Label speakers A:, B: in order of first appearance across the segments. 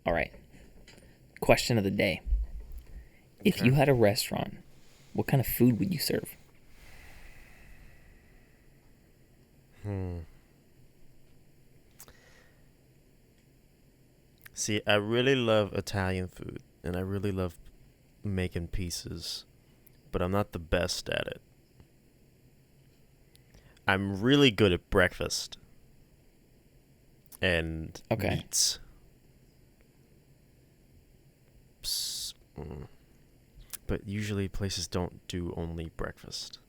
A: All right. Question of the day. If
B: Okay.
A: you had a restaurant, what kind of food would you serve?
B: Hmm. See, I really love Italian food, and I really love making pizzas, but I'm not the best at it. I'm really good at breakfast and
A: Okay.
B: meats. Ps- mm. But usually places don't do only breakfast.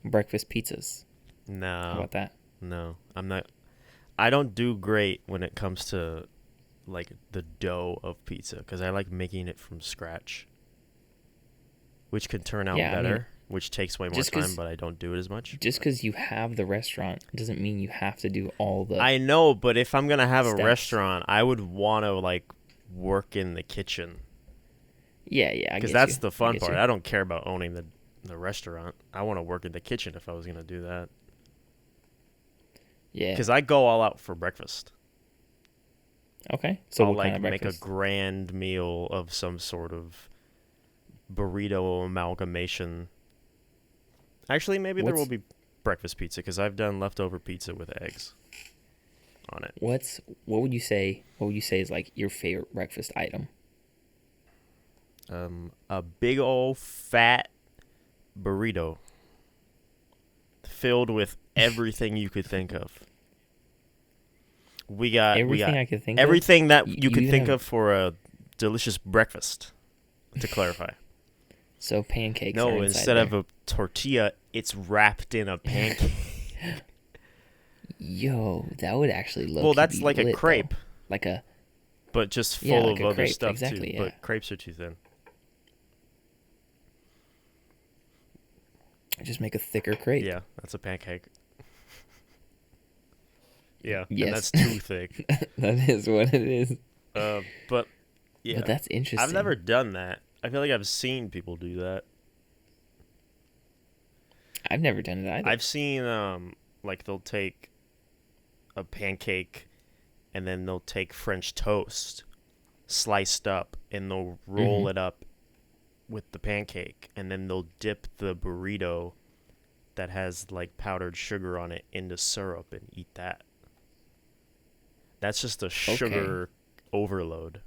A: Breakfast pizzas. How
B: No,
A: about that?
B: no, I'm not. I don't do great when it comes to like the dough of pizza because I like making it from scratch, which can turn out
A: Yeah, I mean,
B: better, which takes way more
A: just
B: time,
A: cause
B: but I don't do it as much.
A: just cause you have the restaurant doesn't mean you have to do all the
B: I know, but if I'm gonna have a
A: steps.
B: restaurant, I would want to like work in the kitchen
A: Yeah, yeah, I
B: because
A: get
B: that's
A: you.
B: the
A: I
B: fun
A: get
B: part.
A: you.
B: I don't care about owning the restaurant. I want to work in the kitchen if I was gonna do that
A: Yeah.
B: because I go all out for breakfast.
A: Okay. So
B: I'll
A: what kind
B: like
A: of
B: make a
A: breakfast?
B: grand meal of some sort of burrito amalgamation. Actually, maybe there will
A: What's
B: be breakfast pizza because I've done leftover pizza with eggs on it.
A: what's what would you say? What would you say is like your favorite breakfast item?
B: A big old fat burrito filled with everything you could think of. We
A: Everything
B: got
A: I could think of.
B: everything that you
A: You
B: could
A: even
B: think
A: have
B: of for a delicious breakfast. To clarify,
A: so pancakes are
B: no,
A: inside
B: instead of
A: there.
B: a tortilla, it's wrapped in a pancake.
A: Yo, that would actually low
B: Well,
A: key
B: that's
A: be
B: like a
A: lit though.
B: crepe,
A: Like a
B: but just
A: yeah,
B: full
A: like
B: of
A: a
B: other
A: crepe.
B: stuff too.
A: Exactly. Yeah.
B: But crepes are too thin.
A: Just make a thicker crepe.
B: Yeah, that's a pancake. Yeah, and
A: Yes,
B: that's too thick.
A: that is what it is.
B: But
A: But
B: yeah,
A: that's
B: I've
A: interesting.
B: never done that. I feel like I've seen people do that.
A: I've never done it either.
B: I've seen like they'll take a pancake and then they'll take French toast sliced up and they'll
A: Mm-hmm.
B: roll it up with the pancake and then they'll dip the burrito that has like powdered sugar on it into syrup and eat that. That's just a
A: Okay.
B: sugar overload.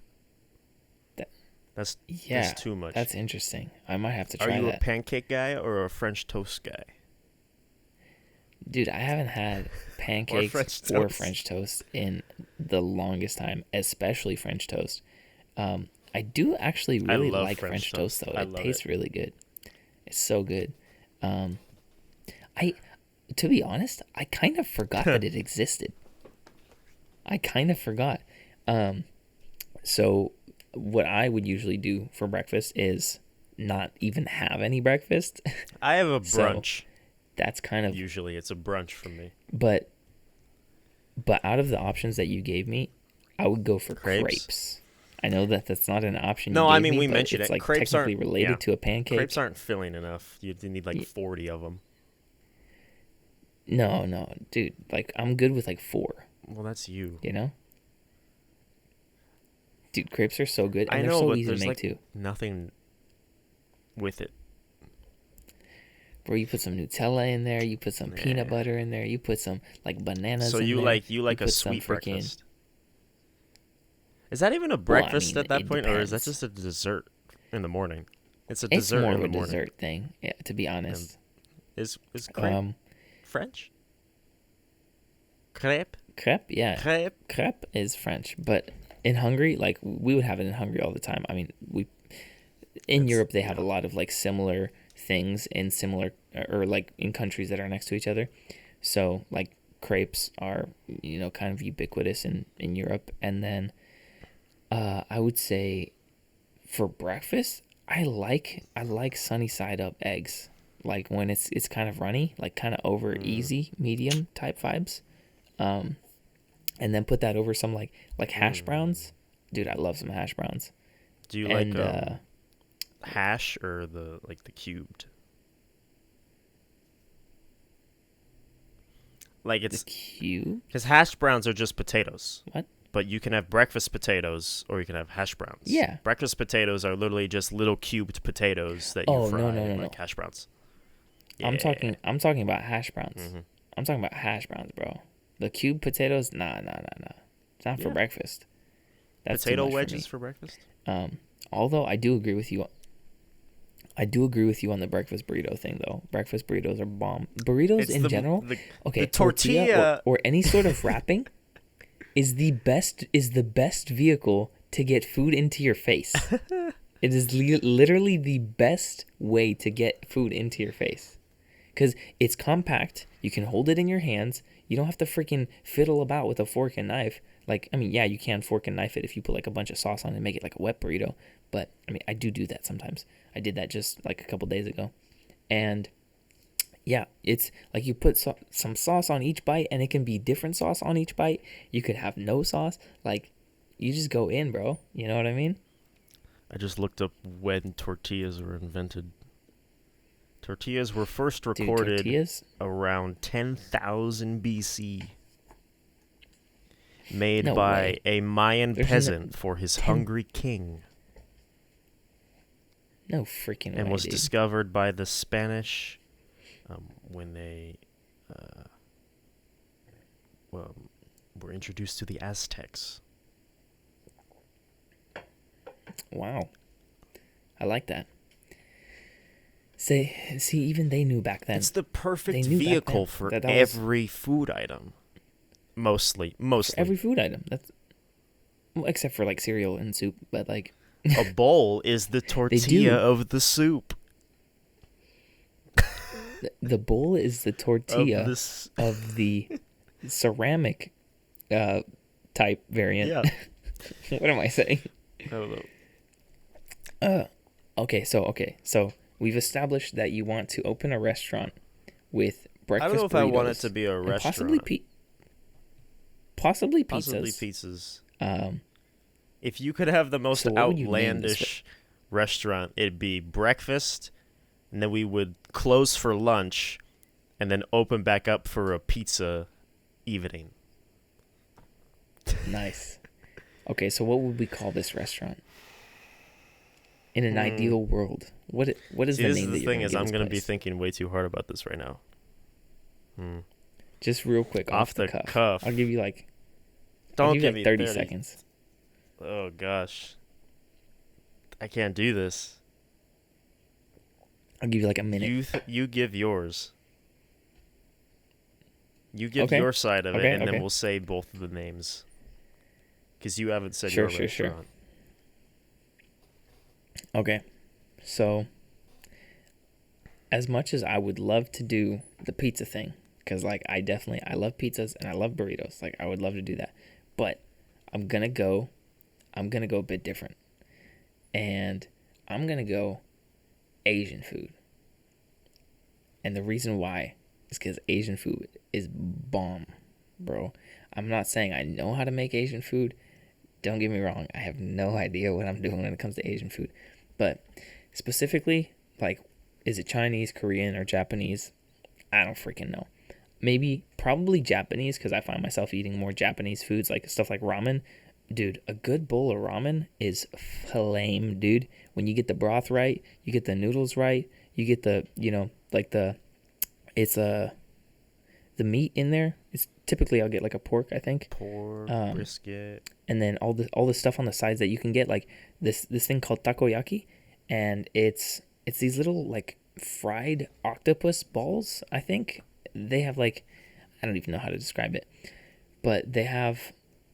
A: That
B: That's
A: yeah,
B: too much.
A: that's interesting. I might have to
B: Are
A: try
B: you a
A: that.
B: pancake guy or a French toast guy?
A: Dude, I haven't had
B: Or
A: pancakes
B: French
A: or
B: toast?
A: French toast in the longest time, especially French toast. I do actually
B: I
A: really
B: love
A: like
B: French
A: French toast
B: toast.
A: though.
B: I
A: It
B: love it.
A: tastes really good. It's so good. Um, I, to be honest, I kind of forgot that it existed. I kind of forgot. Um, so what I would usually do for breakfast is not even have any breakfast.
B: I have a
A: So
B: brunch.
A: that's kind of,
B: Usually it's a brunch for me.
A: but out of the options that you gave me, I would go for
B: Crepes?
A: crepes. I know that that's not an option you
B: No, I
A: gave
B: mean
A: me,
B: we
A: but
B: mentioned
A: it's
B: it.
A: like
B: Crepes
A: technically
B: aren't. Yeah,
A: related to a
B: crepes
A: pancake.
B: aren't filling enough. You need like
A: Y-
B: 40 of them.
A: No, no, dude. Like I'm good with like four.
B: Well, that's you.
A: You know, dude. Crepes are so good,
B: I
A: and they're
B: know,
A: so
B: but
A: easy to
B: there's
A: make
B: like
A: too.
B: nothing with it.
A: Bro, you put some Nutella in there, you put some peanut
B: Nah.
A: butter in there, you put some like
B: So
A: bananas in
B: you
A: there,
B: like
A: you
B: a
A: put some
B: sweet
A: freaking.
B: breakfast? Is that even a
A: Well, I
B: breakfast
A: mean,
B: at that
A: it
B: point, or is that
A: depends.
B: just a dessert in the morning? It's a
A: It's
B: dessert
A: more
B: in
A: of
B: the
A: a
B: morning.
A: dessert thing, yeah, to be
B: And
A: honest.
B: is crepe
A: Um,
B: French? Crepe?
A: crepe, yeah,
B: Crepe?
A: crepe is French, but in Hungary, like we would have it in Hungary all the time. I mean, we in
B: It's
A: Europe they have
B: yeah.
A: a lot of like similar things in similar or like in countries that are next to each other. So like crepes are kind of ubiquitous in Europe, and then I would say for breakfast I like sunny side up eggs. Like when it's kind of runny, like kind of over
B: Mm,
A: easy, medium type vibes. Um, and then put that over some like hash
B: mm.
A: browns. Dude, I love some hash browns.
B: Do you like
A: And
B: hash or the cubed? Like
A: the
B: it's
A: cube.
B: because hash browns are just potatoes,
A: What?
B: But you can have breakfast potatoes or you can have hash browns.
A: Yeah.
B: Breakfast potatoes are literally just little cubed potatoes that you
A: Oh,
B: fry
A: no.
B: like hash browns. Yeah.
A: I'm talking about hash browns.
B: Mm-hmm.
A: I'm talking about hash browns, bro. The cubed potatoes, nah. It's not for breakfast. That's
B: potato
A: too much
B: wedges
A: for
B: for breakfast.
A: Although I do agree with you. I do agree with you on the breakfast burrito thing, though. Breakfast burritos are bomb. Burritos in general, okay,
B: the tortilla
A: or any sort of wrapping is the best vehicle to get food into your face. It is literally the best way to get food into your face. Because it's compact, you can hold it in your hands, you don't have to freaking fiddle about with a fork and knife. Like, I mean, yeah, you can fork and knife it if you put like a bunch of sauce on it and make it like a wet burrito. But, I mean, I do that sometimes. I did that just like a couple days ago. And, yeah, it's like you put some sauce on each bite and it can be different sauce on each bite. You could have no sauce. Like, you just go in, bro. You know what I mean?
B: I just looked up when tortillas were invented. Tortillas were first recorded around 10,000 BC. Made by a Mayan peasant for his hungry king.
A: No freaking way,
B: and was
A: dude.
B: discovered by the Spanish when they were introduced to the Aztecs.
A: Wow. I like that. See, even they knew back then.
B: It's the perfect vehicle for every food item. Mostly.
A: For every food item. That's except for like cereal and soup, but like
B: a bowl is the tortilla of the soup.
A: The bowl is the tortilla of the ceramic type variant.
B: Yeah.
A: What am I saying?
B: I don't know.
A: Okay, so we've established that you want to open a restaurant with breakfast burritos.
B: I don't know if I want it to be a restaurant.
A: Possibly pizzas.
B: Possibly pizzas. If you could have the most outlandish restaurant, it'd be breakfast, and then we would close for lunch, and then open back up for a pizza evening.
A: Nice. Okay, so what would we call this restaurant? In an ideal world, what is the name that you're going to give this place? The thing is,
B: I'm going to be thinking way too hard about this right now.
A: Just real quick, off the cuff. I'll give you like...
B: Don't give me
A: 30 seconds.
B: Oh, gosh. I can't do this.
A: I'll give you like a minute.
B: You give yours. You give your side of it, and then we'll say both of the names. Because you haven't said your restaurant. Sure.
A: Okay. So, as much as I would love to do the pizza thing, because like I love pizzas and I love burritos. Like I would love to do that. But I'm gonna go a bit different. And I'm gonna go Asian food. And the reason why is because Asian food is bomb, bro. I'm not saying I know how to make Asian food. Don't get me wrong. I have no idea what I'm doing when it comes to Asian food. But specifically, like, is it Chinese, Korean, or Japanese? I don't freaking know. Probably Japanese, because I find myself eating more Japanese foods, like stuff like ramen. Dude, a good bowl of ramen is flame, dude. When you get the broth right, you get the noodles right, you get the, the meat in there. It's typically I'll get like a pork, I think.
B: Pork, brisket.
A: And then all the stuff on the sides that you can get, like this thing called takoyaki, and it's these little like fried octopus balls, I think. They have like, I don't even know how to describe it, but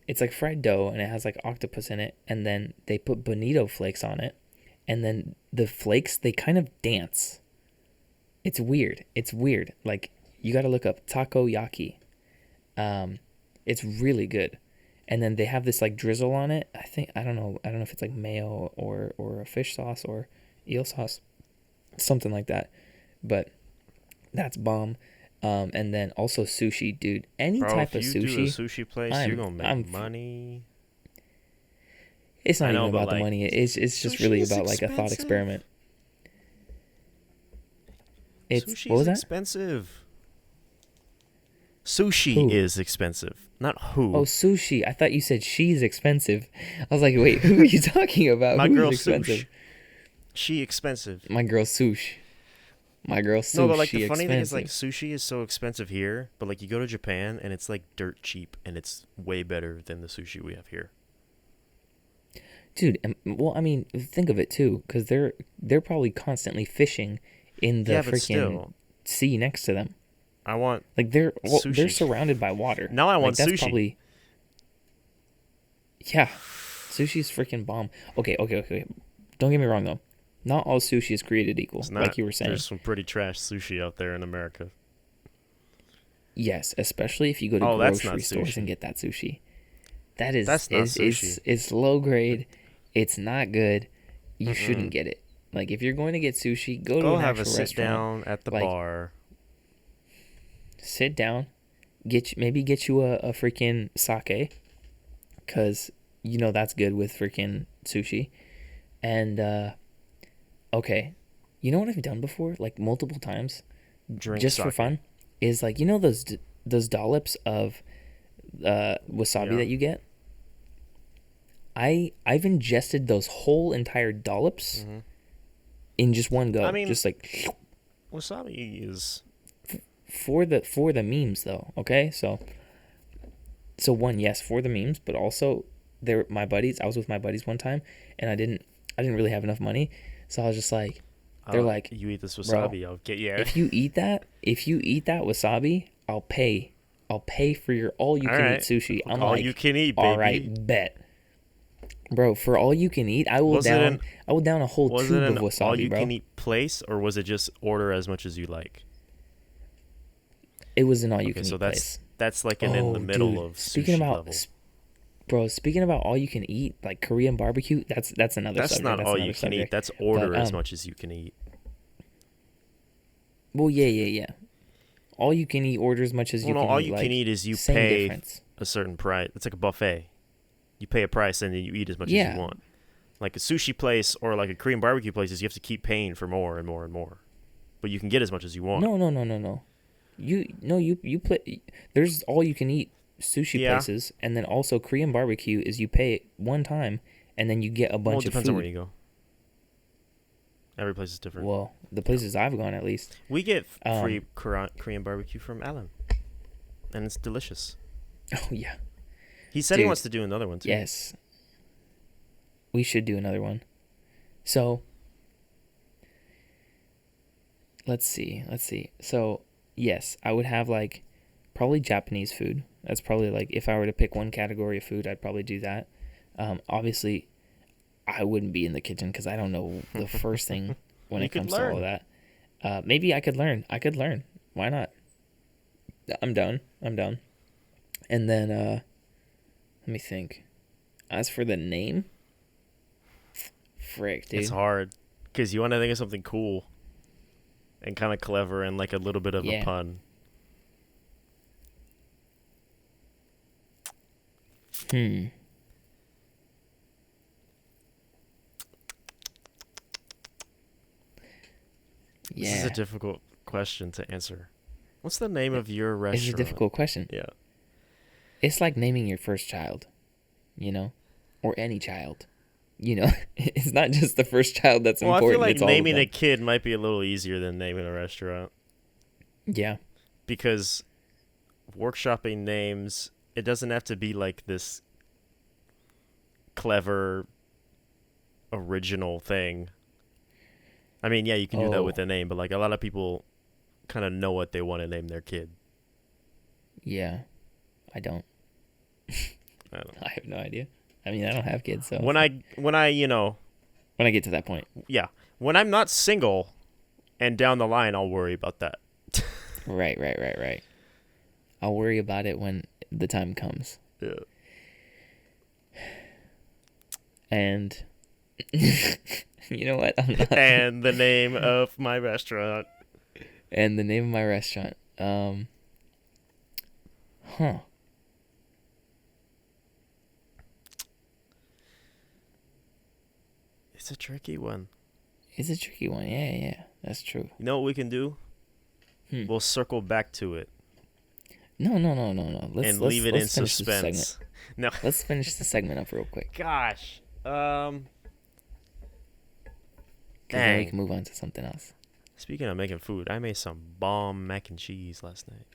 A: it's like fried dough and it has like octopus in it, and then they put bonito flakes on it, and then the flakes, they kind of dance. It's weird. Like, you got to look up takoyaki. It's really good. And then they have this like drizzle on it. I don't know if it's like mayo or a fish sauce or eel sauce, something like that. But that's bomb. And then also sushi, dude. Any type of sushi.
B: If you do a sushi place, you're gonna make money.
A: It's not even about the money. It's just really about like a thought experiment.
B: Sushi's expensive. Sushi
A: Who?
B: is expensive, not
A: Oh,
B: who.
A: sushi. I thought you said she's expensive. I was like, wait, who are you talking about?
B: My
A: Who's
B: girl
A: expensive?
B: Sush. She expensive.
A: My girl Sush. My girl
B: No, but
A: Sush.
B: like the
A: She
B: funny thing is like
A: expensive.
B: sushi is so expensive here, but like you go to Japan and it's like dirt cheap and it's way better than the sushi we have here.
A: Dude, well, I mean, think of it too, because they're probably constantly fishing in the
B: Yeah, but
A: freaking
B: still,
A: sea next to them.
B: I want
A: Like they're
B: sushi.
A: surrounded by water.
B: Now I
A: Like
B: want
A: that's
B: sushi.
A: probably yeah. Sushi's freaking bomb. Okay. Don't get me wrong though. Not all sushi is created equal,
B: It's not.
A: like you were saying.
B: There's some pretty trash sushi out there in America.
A: Yes, especially if you go to
B: Oh, that's not
A: grocery stores and
B: sushi.
A: get that sushi. That is
B: That's not
A: is
B: sushi.
A: it's low grade. It's not good. You shouldn't
B: Mm-mm.
A: get it. Like if you're going to get sushi, go to
B: Go
A: an
B: have a
A: actual
B: sit
A: restaurant.
B: down at the
A: Like
B: bar.
A: sit down, get you a freaking sake, cause you know that's good with freaking sushi. And okay, you know what I've done before, like multiple times,
B: Drink
A: just for
B: sake.
A: fun, is like you know those dollops of wasabi
B: Yeah.
A: that you get. I've ingested those whole entire dollops
B: Hmm.
A: in just one
B: I
A: go,
B: mean,
A: just like
B: wasabi is.
A: for the memes though. Okay, so one, yes, for the memes, but also they're my buddies. I was with my buddies one time, and I didn't really have enough money, so I was just like, they're like,
B: You eat this
A: bro,
B: wasabi, I'll get you.
A: if you eat that wasabi, I'll pay for your all you
B: All
A: can eat
B: right.
A: sushi. I'm
B: All
A: like,
B: you can eat,
A: all
B: baby.
A: right, bet, bro. For all you can eat,
B: Was it an
A: I will down a whole
B: was it
A: tube of
B: an all
A: wasabi,
B: you
A: bro.
B: can eat place or was it just order as much as you like?
A: It was an all you
B: Okay,
A: can
B: so
A: eat
B: that's
A: place.
B: like an in the
A: Oh,
B: middle
A: dude,
B: of
A: speaking
B: sushi
A: about
B: level.
A: bro, speaking about all you can eat, like Korean barbecue, that's another
B: That's
A: subject.
B: not
A: That's
B: all you
A: another
B: can eat.
A: subject.
B: That's
A: But
B: order as much as you can eat.
A: well, yeah. All you can eat, order as much as
B: Well,
A: you
B: no,
A: can
B: all
A: eat.
B: you can
A: Like
B: eat is you
A: same
B: pay
A: difference.
B: a certain price. It's like a buffet. You pay a price and then you eat as much as you
A: Yeah.
B: want. Like a sushi place or like a Korean barbecue place is you have to keep paying for more and more and more. But you can get as much as you want.
A: No. You play. There's all you can eat sushi
B: Yeah.
A: places, and then also Korean barbecue is you pay one time, and then you get a
B: Well,
A: bunch
B: it
A: of
B: depends on where
A: food.
B: you go. Every place is different.
A: Well, the places I've gone at least.
B: We get
A: Um.
B: free Korean barbecue from Alan, and it's delicious.
A: Oh yeah.
B: He said he
A: Dude.
B: wants to do another one too.
A: Yes. We should do another one. So. Let's see. So yes, I would have like probably Japanese food. That's probably like if I were to pick one category of food, I'd probably do that. Obviously, I wouldn't be in the kitchen because I don't know the first thing when
B: You
A: it
B: could
A: comes to all of
B: learn.
A: that. Maybe I could learn. Why not? I'm down. And then let me think. As for the name, frick, dude.
B: It's hard because you want to think of something cool and kind of clever and like a little bit of a
A: Yeah.
B: pun.
A: Hmm.
B: This is a
A: Yeah.
B: difficult question to answer. What's the name of your
A: It's a
B: restaurant?
A: difficult question.
B: Yeah.
A: It's like naming your first child, you know, or any child. You know, it's not just the first child that's
B: Well, I
A: important.
B: feel like
A: It's all of
B: naming a
A: them.
B: kid might be a little easier than naming a restaurant
A: Yeah.
B: because workshopping names, it doesn't have to be like this clever original thing. I mean, yeah, you can do that with
A: Oh,
B: a name, but like a lot of people kind of know what they want to name their kid.
A: yeah. I don't.
B: I don't know.
A: I have no idea. I mean, I don't have kids, so
B: When I, you know,
A: when I get to that point,
B: yeah, when I'm not single and down the line, I'll worry about that.
A: right. I'll worry about it when the time comes.
B: Yeah.
A: And you know what? I'm not.
B: And the name of my restaurant.
A: And the name of my restaurant. Huh.
B: It's a tricky one.
A: It's a tricky one. Yeah. That's true.
B: You know what we can do?
A: Hmm.
B: We'll circle back to it.
A: No.
B: and leave it in
A: Let's finish this segment.
B: suspense. No.
A: Let's finish the segment up real quick.
B: Gosh.
A: Because then we can move on to something else.
B: Speaking of making food, I made some bomb mac and cheese last night.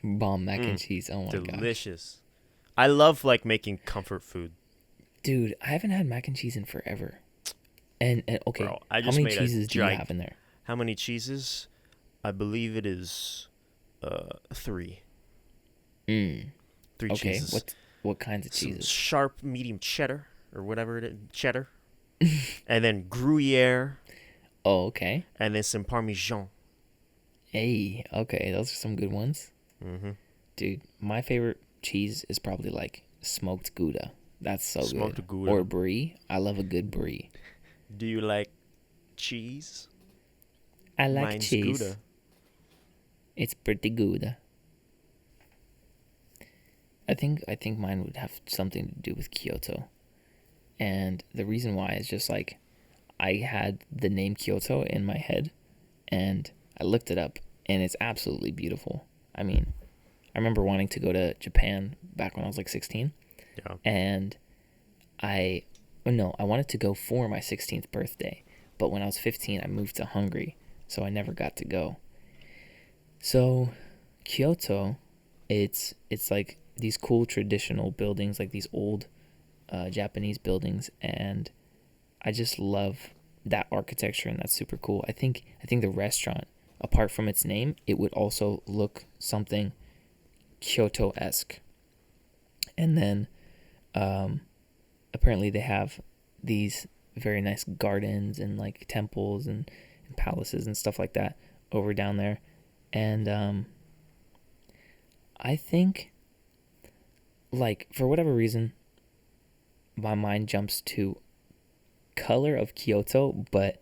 A: Bomb mac and cheese. Oh my god.
B: Delicious. I love like making comfort food.
A: Dude, I haven't had mac and cheese in forever. And okay,
B: Bro, I
A: how
B: just
A: many
B: made
A: cheeses do you have in there?
B: How many cheeses? I believe it is 3. 3
A: Okay,
B: cheeses.
A: what kinds of
B: Some
A: cheeses?
B: sharp medium cheddar or whatever it is, cheddar. And then Gruyere.
A: Oh, okay.
B: And then some Parmesan.
A: Hey, okay, those are some good ones.
B: Mm-hmm.
A: Dude, my favorite cheese is probably like smoked Gouda. That's so
B: Smoked
A: good.
B: Gouda.
A: Or brie. I love a good brie.
B: Do you like cheese?
A: I like
B: Mine's
A: cheese.
B: Gouda.
A: It's pretty good. I think mine would have something to do with Kyoto. And the reason why is just like I had the name Kyoto in my head and I looked it up and it's absolutely beautiful. I mean, I remember wanting to go to Japan back when I was like 16.
B: Yeah.
A: And I wanted to go for my 16th birthday. But when I was 15, I moved to Hungary. So I never got to go. So Kyoto, it's like these cool traditional buildings, like these old Japanese buildings, and I just love that architecture, and that's super cool. I think the restaurant, apart from its name, it would also look something Kyoto-esque. And then apparently they have these very nice gardens and like temples and palaces and stuff like that over down there. And I think, like, for whatever reason, my mind jumps to color of Kyoto, but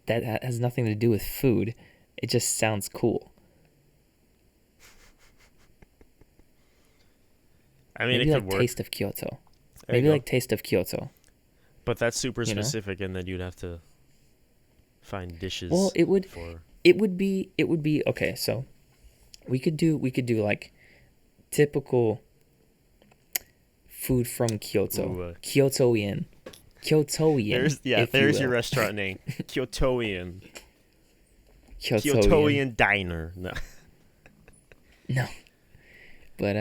A: that has nothing to do with food. It just sounds cool.
B: I mean,
A: maybe
B: it could
A: like
B: work.
A: Taste of Kyoto.
B: There
A: Maybe
B: you go.
A: like Taste of Kyoto.
B: But that's super
A: You know?
B: specific, and then you'd have to find dishes.
A: Well, it would be okay. So we could do like typical food from Kyoto.
B: Ooh,
A: Kyotoian.
B: There's your restaurant name. Kyotoian.
A: Kyotoian.
B: Kyotoian diner. No.
A: No. But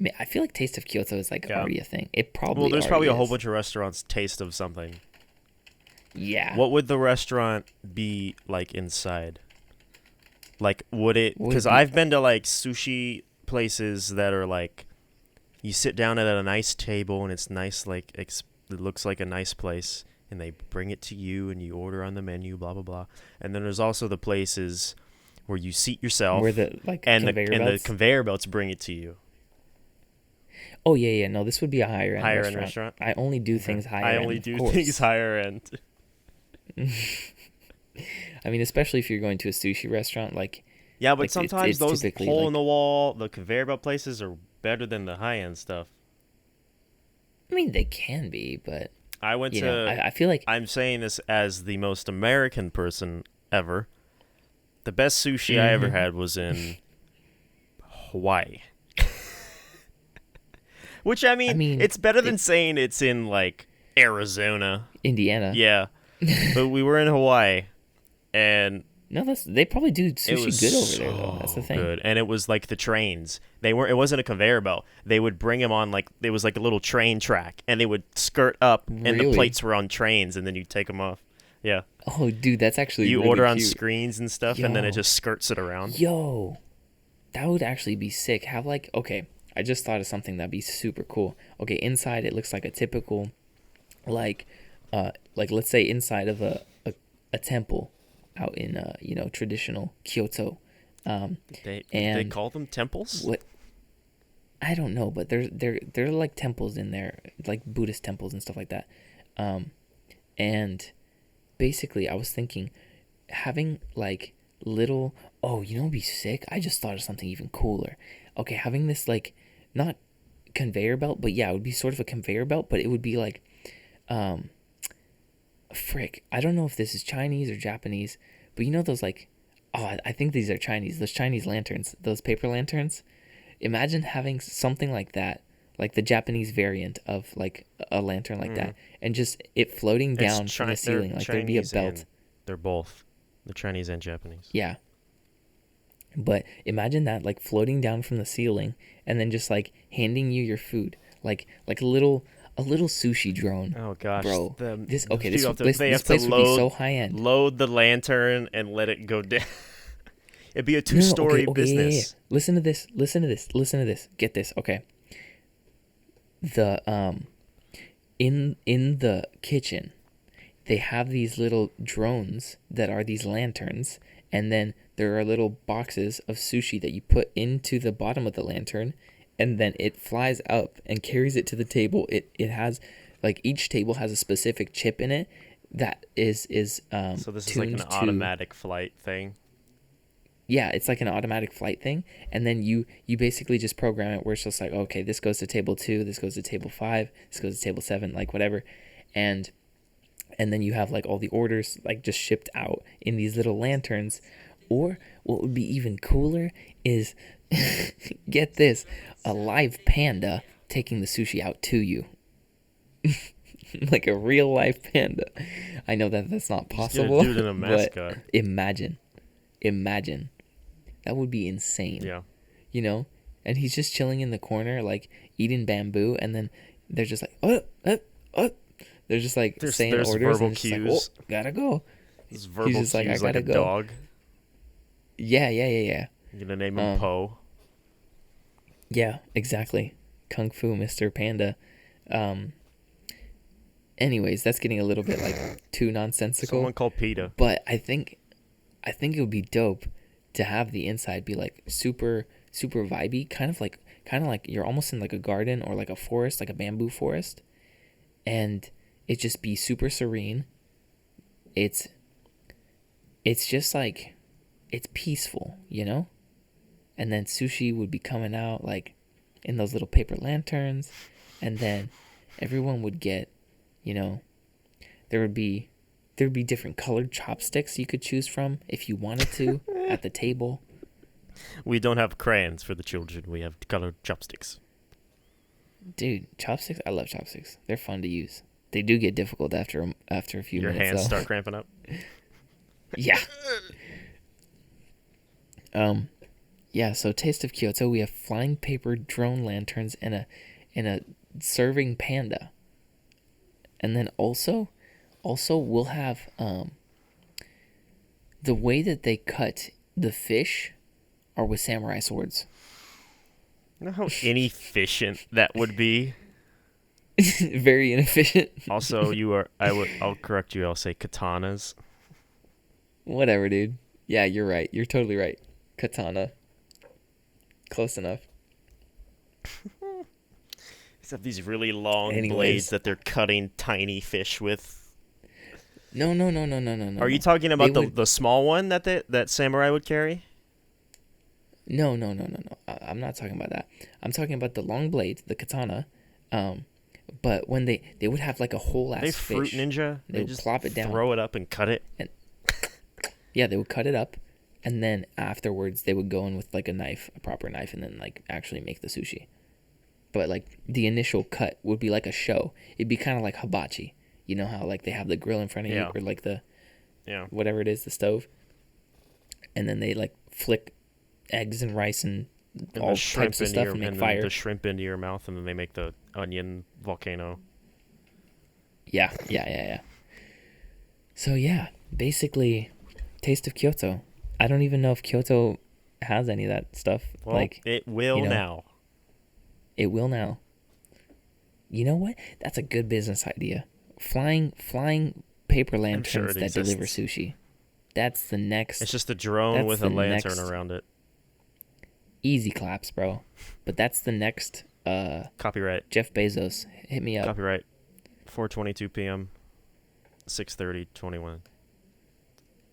A: man, I feel like Taste of Kyoto is like already a thing. It probably
B: Well, there's probably a whole
A: is.
B: bunch of restaurants taste of something.
A: Yeah.
B: What would the restaurant be like inside? Like, would it... Because
A: Would be-
B: I've been to, like, sushi places that are, like... You sit down at a nice table, and it's nice, like... it looks like a nice place, and they bring it to you, and you order on the menu, blah, blah, blah. And then there's also the places where you seat yourself,
A: Where the like
B: and
A: conveyor
B: the
A: belts?
B: conveyor belts bring it to you.
A: Oh yeah. No, this would be a higher end
B: Higher end
A: restaurant.
B: restaurant?
A: I only do things higher
B: I
A: end.
B: only
A: of
B: do
A: course.
B: things higher end.
A: I mean, especially if you're going to a sushi restaurant, like
B: Yeah, but
A: Like,
B: sometimes
A: it's
B: those
A: typically,
B: hole
A: like-
B: in the wall, the conveyor belt places are better than the high end stuff.
A: I mean, they can be, but
B: I went
A: you
B: to.
A: know, I feel like
B: I'm saying this as the most American person ever. The best sushi I ever had was in Hawaii. Which I mean, it's better than saying it's in like Arizona.
A: Indiana.
B: Yeah, but we were in Hawaii, and
A: No, they probably do
B: it
A: sushi
B: was
A: good over there though. That's the
B: so
A: thing.
B: good. And it was like the trains. It wasn't a conveyor belt. They would bring them on like it was like a little train track, and they would skirt up, and the
A: Really?
B: plates were on trains, and then you take them off. Yeah,
A: Oh, dude, that's actually
B: you
A: really
B: order on
A: cute.
B: screens and stuff, and then it
A: Yo.
B: just skirts it around.
A: Yo, that would actually be sick. Have like, okay, I just thought of something that'd be super cool. Okay, inside it looks like a typical, like let's say inside of a temple out in traditional Kyoto.
B: They
A: and
B: call them temples.
A: What? I don't know, but they're like temples in there, like Buddhist temples and stuff like that. And basically, I was thinking having like little. Oh, it'd be sick. I just thought of something even cooler. Okay, having this like not conveyor belt, but yeah, it would be sort of a conveyor belt, but it would be like, frick. I don't know if this is Chinese or Japanese, but those like, oh, I think these are Chinese. Those Chinese lanterns, those paper lanterns. Imagine having something like that, like the Japanese variant of like a lantern like that, and just it floating down from the ceiling. Like there'd be a belt.
B: They're both. They're Chinese and Japanese.
A: Yeah. But imagine that, like floating down from the ceiling, and then just like handing you your food, like a little sushi drone.
B: Oh gosh,
A: bro! This place would
B: load,
A: be so high end.
B: Load the lantern and let it go down. It'd be a 2-story business.
A: Yeah. Listen to this. Get this. Okay. The in the kitchen, they have these little drones that are these lanterns, and then there are little boxes of sushi that you put into the bottom of the lantern, and then it flies up and carries it to the table. It has, like, each table has a specific chip in it that is
B: so this is like an automatic flight thing.
A: Yeah, it's like an automatic flight thing, and then you basically just program it where it's just like, okay, this goes to table 2, this goes to table 5, this goes to table 7, like whatever, and then you have like all the orders like just shipped out in these little lanterns. Or what would be even cooler is, get this, a live panda taking the sushi out to you. Like a real life panda. I know that that's not possible,
B: dude in a mascot.
A: But imagine. That would be insane.
B: Yeah.
A: You know? And he's just chilling in the corner, like eating bamboo, and then they're just like, oh. They're just like saying orders
B: verbal
A: and
B: cues.
A: Like, oh, gotta go.
B: He's verbal cues like, I gotta like a go. Dog.
A: Yeah.
B: You're gonna name him Po.
A: Yeah, exactly. Kung Fu Mr. Panda. Anyways, that's getting a little bit like too nonsensical.
B: Someone called PETA.
A: But I think it would be dope to have the inside be like super vibey, kind of like you're almost in like a garden or like a forest, like a bamboo forest, and it just be super serene. It's just like, it's peaceful, you know? And then sushi would be coming out like in those little paper lanterns, and then everyone would get, you know, there'd be different colored chopsticks you could choose from if you wanted to at the table.
B: We don't have crayons for the children. We have colored chopsticks.
A: Dude, chopsticks, I love chopsticks. They're fun to use. They do get difficult after a few minutes.
B: Your hands
A: though.
B: Start cramping up.
A: Yeah. Yeah, so Taste of Kyoto, we have flying paper drone lanterns and a serving panda. And then also we'll have the way that they cut the fish are with samurai swords.
B: You know how inefficient that would be?
A: Very inefficient.
B: Also, I'll correct you. I'll say katanas.
A: Whatever, dude. Yeah, you're right. You're totally right. Katana. Close enough.
B: Except these really long blades that they're cutting tiny fish with.
A: No.
B: Are you talking about the small one that samurai would carry?
A: No. I'm not talking about that. I'm talking about the long blade, the katana. But when they would have like a whole ass
B: fish.
A: Fruit
B: Ninja?
A: They would just plop it down.
B: Throw it up and cut it?
A: Yeah, they would cut it up. And then afterwards, they would go in with like a proper knife, and then like actually make the sushi. But like the initial cut would be like a show. It'd be kind of like hibachi. You know how like they have the grill in front of you, or like the whatever it is, the stove. And then they like flick eggs and rice and all types of stuff and make fire.
B: The shrimp into your mouth, and then they make the onion volcano.
A: Yeah. So yeah, basically, Taste of Kyoto. I don't even know if Kyoto has any of that stuff.
B: Well, like it will now.
A: It will now. You know what? That's a good business idea. Flying paper lanterns that deliver sushi. That's the next.
B: It's just a drone with a lantern around it.
A: Easy claps, bro. But that's the next.
B: Copyright.
A: Jeff Bezos, hit me up.
B: Copyright. 4:22 p.m. 6:30:21.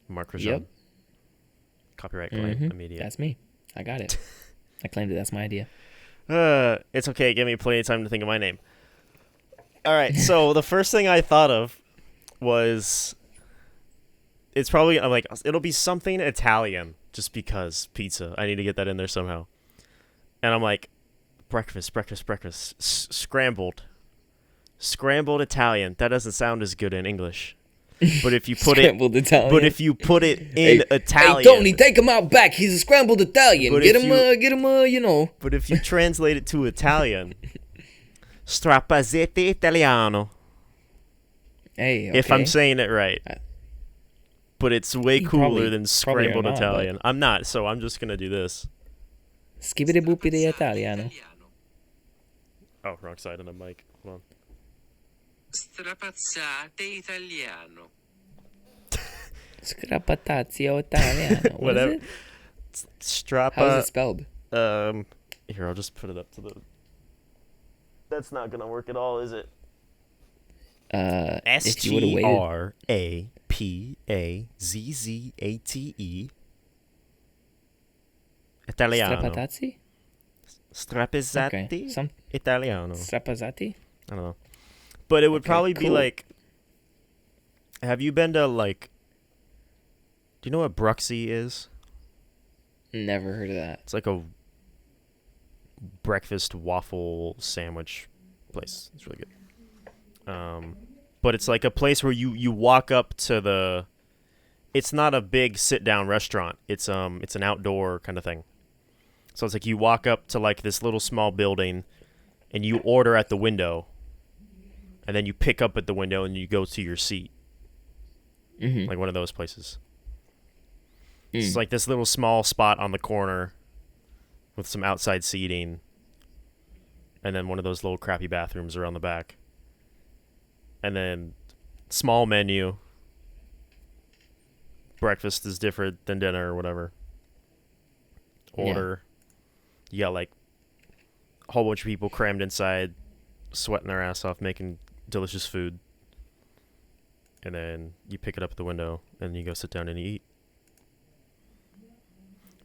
B: Mark Rajan. Yep. Copyright claim immediate.
A: That's me. I got it. I claimed it. That's my idea.
B: It's okay. Give me plenty of time to think of my name. All right. So the first thing I thought of was, it'll be something Italian, just because pizza. I need to get that in there somehow. And I'm like, breakfast. Scrambled Italian. That doesn't sound as good in English. But if you put
A: scrambled Italian.
B: But if you put it in Italian,
A: hey Tony, take him out back. He's a scrambled Italian. Get him, you know.
B: But if you translate it to Italian, strapazzete italiano.
A: Hey, okay.
B: If I'm saying it right. But it's way cooler than scrambled Italian. I'm not, so I'm just gonna do this.
A: Skibidi boopidi Italiano.
B: Oh, wrong side of the mic. Hold on.
C: Strapazzate italiano.
A: Scrapatazio Italiano.
B: Whatever.
A: Is it?
B: Strapa.
A: How is it spelled?
B: Here, I'll just put it up to the. That's not gonna work at all, is it? STRAPAZZATE. Italiano.
A: Strapatazzi?
B: Strapazzati.
A: Okay.
B: Italiano.
A: Strapazzati?
B: I don't know. But it would probably be like. Have you been to like? Do you know what Bruxy is?
A: Never heard of that.
B: It's like a breakfast waffle sandwich place. It's really good. But it's like a place where you walk up to the. It's not a big sit down restaurant. It's an outdoor kind of thing. So it's like you walk up to like this little small building, and you order at the window. And then you pick up at the window and you go to your seat.
A: Mm-hmm.
B: Like one of those places. It's like this little small spot on the corner with some outside seating. And then one of those little crappy bathrooms around the back. And then small menu. Breakfast is different than dinner or whatever. Order. Yeah. You got like a whole bunch of people crammed inside, sweating their ass off, making delicious food. And then you pick it up at the window and you go sit down and you eat.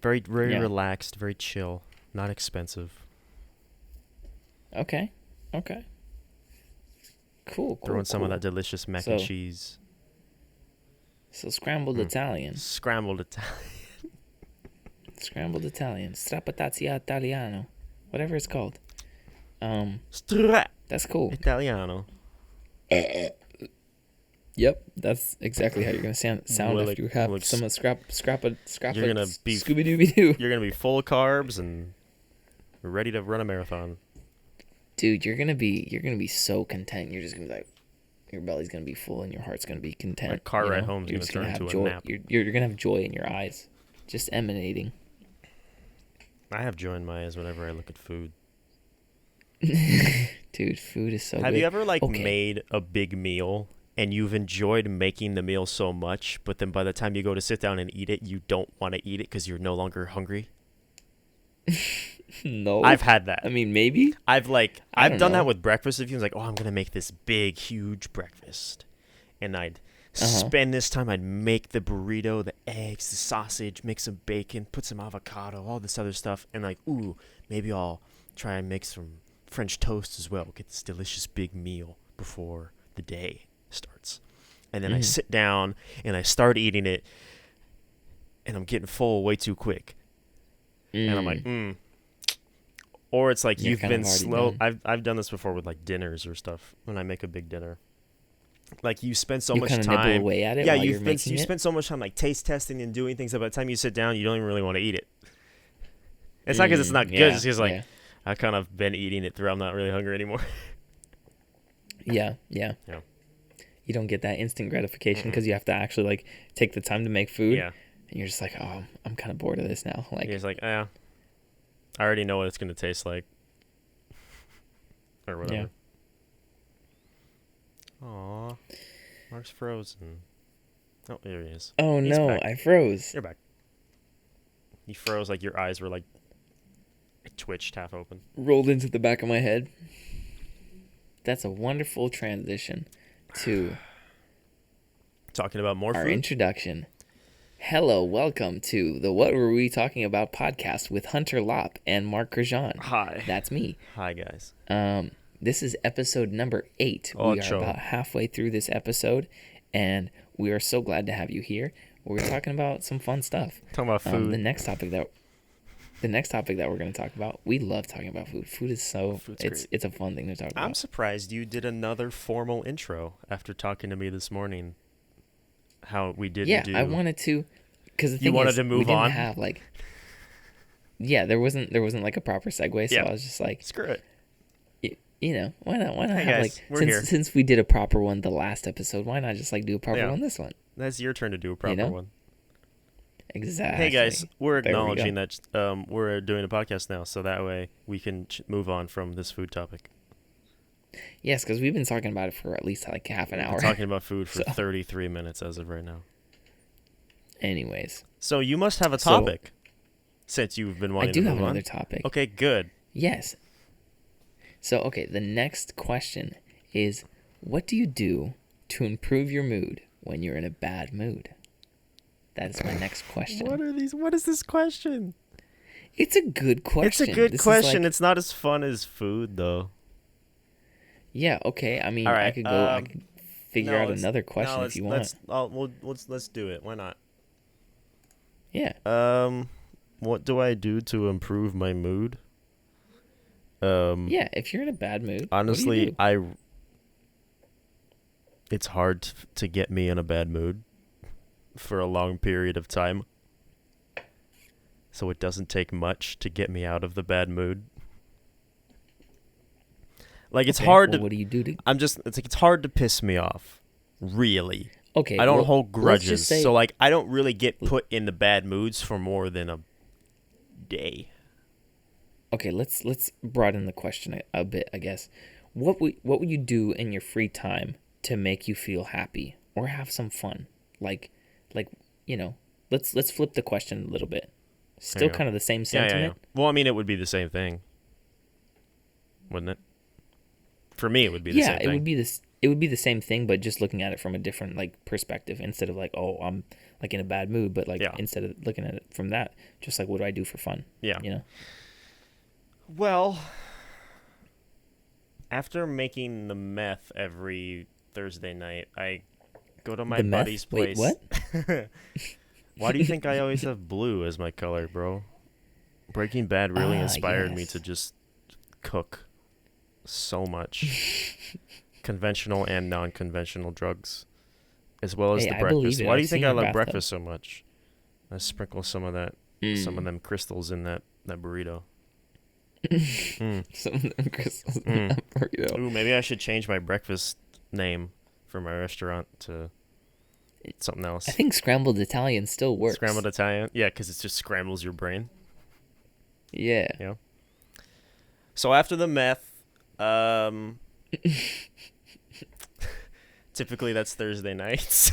B: Very relaxed, very chill, not expensive.
A: Okay. Cool.
B: Throw in some of that delicious mac and cheese.
A: So scrambled Italian.
B: Scrambled
A: Italian. Strapatazia Italiano. Whatever it's called. That's cool.
B: Italiano.
A: Yep, that's exactly how you're gonna sound after you have some scrap.
B: You're gonna be
A: Scooby Dooby Doo.
B: You're gonna be full of carbs and ready to run a marathon.
A: Dude, you're gonna be so content. You're just gonna be like, your belly's gonna be full and your heart's gonna be content.
B: My car ride home is gonna turn into a nap.
A: You're gonna have joy in your eyes, just emanating.
B: I have joy in my eyes whenever I look at food.
A: Dude, food is so good.
B: Have you ever made a big meal and you've enjoyed making the meal so much, but then by the time you go to sit down and eat it, you don't want to eat it because you're no longer hungry?
A: No.
B: I've had that.
A: I mean, maybe.
B: I've done that with breakfast. If you was like, oh, I'm going to make this big, huge breakfast. And I'd spend this time, I'd make the burrito, the eggs, the sausage, make some bacon, put some avocado, all this other stuff. And like, ooh, maybe I'll try and make some French toast as well. Get this delicious big meal before the day starts. And then I sit down and I start eating it. And I'm getting full way too quick. And I'm like, Or it's like you've been slow. I've done this before with like dinners or stuff when I make a big dinner. Like you spend so much time.
A: Nibble away at it.
B: Yeah,
A: while
B: you
A: spend
B: so much time like taste testing and doing things that by the time you sit down, you don't even really want to eat it. It's not because it's not good. It's just like I've kind of been eating it through. I'm not really hungry anymore.
A: Yeah. You don't get that instant gratification because you have to actually like take the time to make food.
B: Yeah.
A: And you're just like, oh, I'm kind of bored of this now. Like,
B: you're just like, I already know what it's gonna taste like, or whatever. Yeah. Aw, Mark's frozen. Oh, there he is.
A: Oh
B: He's
A: no,
B: back.
A: I froze.
B: You're back. You froze like your eyes were like twitched half open.
A: Rolled into the back of my head. That's a wonderful transition to
B: talking about more
A: our
B: food?
A: introduction. Hello, welcome to the What Were We Talking About podcast with Hunter Lopp and Mark Grosjean.
B: Hi.
A: That's me.
B: Hi, guys.
A: This is episode number 8. We are about halfway through this episode, and we are so glad to have you here. We're talking about some fun stuff.
B: Talking about food.
A: The next topic that the next topic that we're going to talk about, we love talking about food. Food is
B: Food's great.
A: it's a fun thing to talk about.
B: I'm surprised you did another formal intro after talking to me this morning. How we didn't do.
A: I wanted to, because the thing
B: You wanted
A: is,
B: to move
A: we didn't
B: on?
A: have like, there wasn't like a proper segue, so
B: Yeah.
A: I was just like,
B: Screw it.
A: you know, why not
B: Hey
A: have
B: guys,
A: like
B: we're here.
A: since we did a proper one the last episode, why not just like do a proper
B: Yeah.
A: one this one?
B: That's your turn to do a proper one.
A: Exactly.
B: Hey guys, we're
A: There we go.
B: acknowledging that we're doing a podcast now, so that way we can move on from this food topic.
A: Yes, because we've been talking about it for at least like half an
B: We've
A: hour.
B: been talking about food for
A: So.
B: 33 minutes as of right now.
A: Anyways,
B: So you must have a
A: So-
B: topic since you've been
A: I
B: wanting
A: do
B: to
A: have
B: move on.
A: another topic.
B: Okay, good.
A: Yes. So, okay, the next question is, what do you do to improve your mood when you're in a bad mood? That is my next question.
B: What is this question?
A: It's a good question.
B: It's a good
A: This is
B: question.
A: like-
B: It's not as fun as food though.
A: yeah, okay. I mean,
B: All right,
A: I could figure out another question if you want.
B: Let's do it. Why not?
A: Yeah.
B: What do I do to improve my mood?
A: Yeah, if you're in a bad mood,
B: Honestly,
A: what do you do?
B: it's hard to get me in a bad mood for a long period of time. So it doesn't take much to get me out of the bad mood. Like it's
A: Okay,
B: hard
A: well,
B: to
A: what do you do to...
B: it's hard to piss me off. Really.
A: Okay,
B: I don't
A: well,
B: hold
A: let's just
B: grudges.
A: say-
B: So like I don't really get put in the bad moods for more than a day.
A: Okay, let's broaden the question a bit, I guess. What would you do in your free time to make you feel happy or have some fun? Like you know, let's flip the question a little bit. Still
B: you go.
A: kind of the same
B: Yeah.
A: sentiment.
B: Well, I mean it would be the same thing. Wouldn't it? For me it would be the same thing.
A: It would be the same thing, but just looking at it from a different like perspective instead of like, oh, I'm like in a bad mood, but like instead of looking at it from that, just like what do I do for fun?
B: Yeah.
A: You know?
B: Well, after making the meth every Thursday night, I go to my
A: The meth?
B: buddy's
A: Wait,
B: place.
A: what?
B: Why do you think I always have blue as my color, bro? Breaking Bad really inspired me
A: yes.
B: to just cook so much. Conventional and non-conventional drugs, as well as
A: Hey,
B: the
A: I believe
B: breakfast.
A: it.
B: Why do
A: I've
B: you think
A: seen
B: I
A: your
B: love
A: bathtub.
B: breakfast so much? I sprinkle some of that, some of them crystals in that burrito.
A: Some of them crystals in
B: Mm.
A: that burrito.
B: Ooh, maybe I should change my breakfast name for my restaurant to something else.
A: I think scrambled Italian still works.
B: Scrambled Italian. Yeah, because it just scrambles your brain.
A: Yeah.
B: Yeah. So after the meth, typically that's Thursday nights.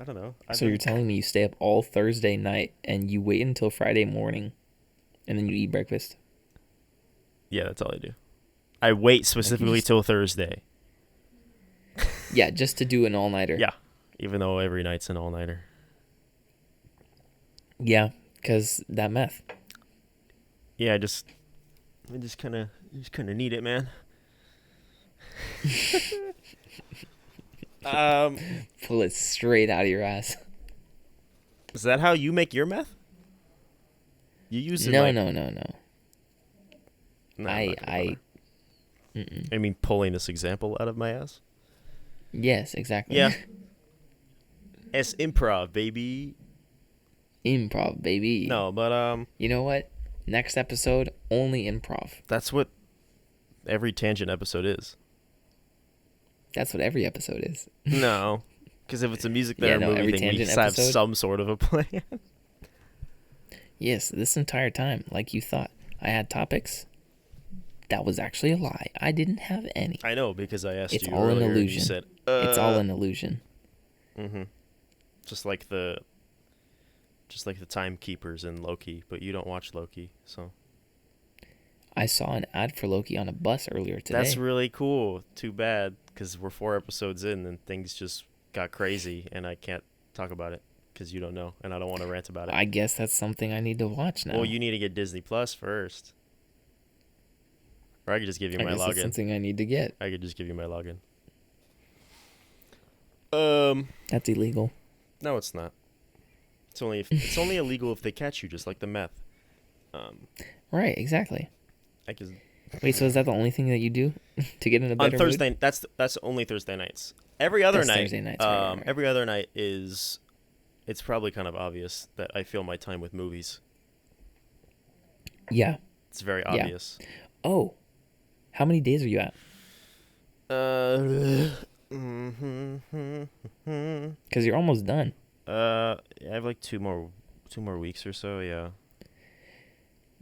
B: I don't know.
A: So you're telling me you stay up all Thursday night and you wait until Friday morning and then you eat breakfast?
B: Yeah, that's all I do. I wait specifically
A: just-
B: till Thursday.
A: Yeah, just to do an all-nighter.
B: Yeah, even though every night's an all-nighter.
A: Yeah, because that meth.
B: Yeah, I just kind of need it, man.
A: Pull it straight out of your ass.
B: Is that how you make your meth? You use it
A: No.
B: like...
A: No,
B: No, I'm not gonna bother. I mean, pulling this example out of my ass.
A: Yes, exactly.
B: Yeah. It's improv, baby.
A: Improv, baby.
B: No, but
A: You know what? Next episode, only improv.
B: that's what every tangent episode is.
A: That's what every episode is.
B: No, because if it's a music
A: Yeah,
B: there
A: no,
B: movie
A: every
B: thing, we
A: tangent
B: have
A: episode-
B: some sort of a plan.
A: Yes, this entire time, like you thought, I had topics. That was actually a lie. I didn't have any.
B: I know because I asked
A: It's
B: you
A: all an
B: earlier. And you
A: illusion.
B: said
A: It's all an illusion.
B: Mm-hmm. Just like the timekeepers in Loki, but you don't watch Loki, so
A: I saw an ad for Loki on a bus earlier today.
B: that's really cool. Too bad, because we're 4 episodes in and things just got crazy, and I can't talk about it because you don't know, and I don't want to rant about it.
A: I guess that's something I need to watch now.
B: Well, you need to get Disney Plus first, or I could just give you
A: I
B: my
A: guess that's
B: login.
A: something I need to get.
B: I could just give you my login.
A: That's illegal.
B: No, it's not. It's only illegal if they catch you, just like the meth.
A: Right, exactly.
B: I guess
A: Wait, so is that the only thing that you do to get in a
B: on
A: better
B: Thursday.
A: mood?
B: That's only Thursday nights. Every other
A: That's
B: night,
A: Thursday nights, right.
B: every other night is. It's probably kind of obvious that I fill my time with movies.
A: Yeah.
B: It's very
A: Yeah.
B: obvious.
A: Oh, how many days are you at? Because you're almost done.
B: I have like two more weeks or so. Yeah.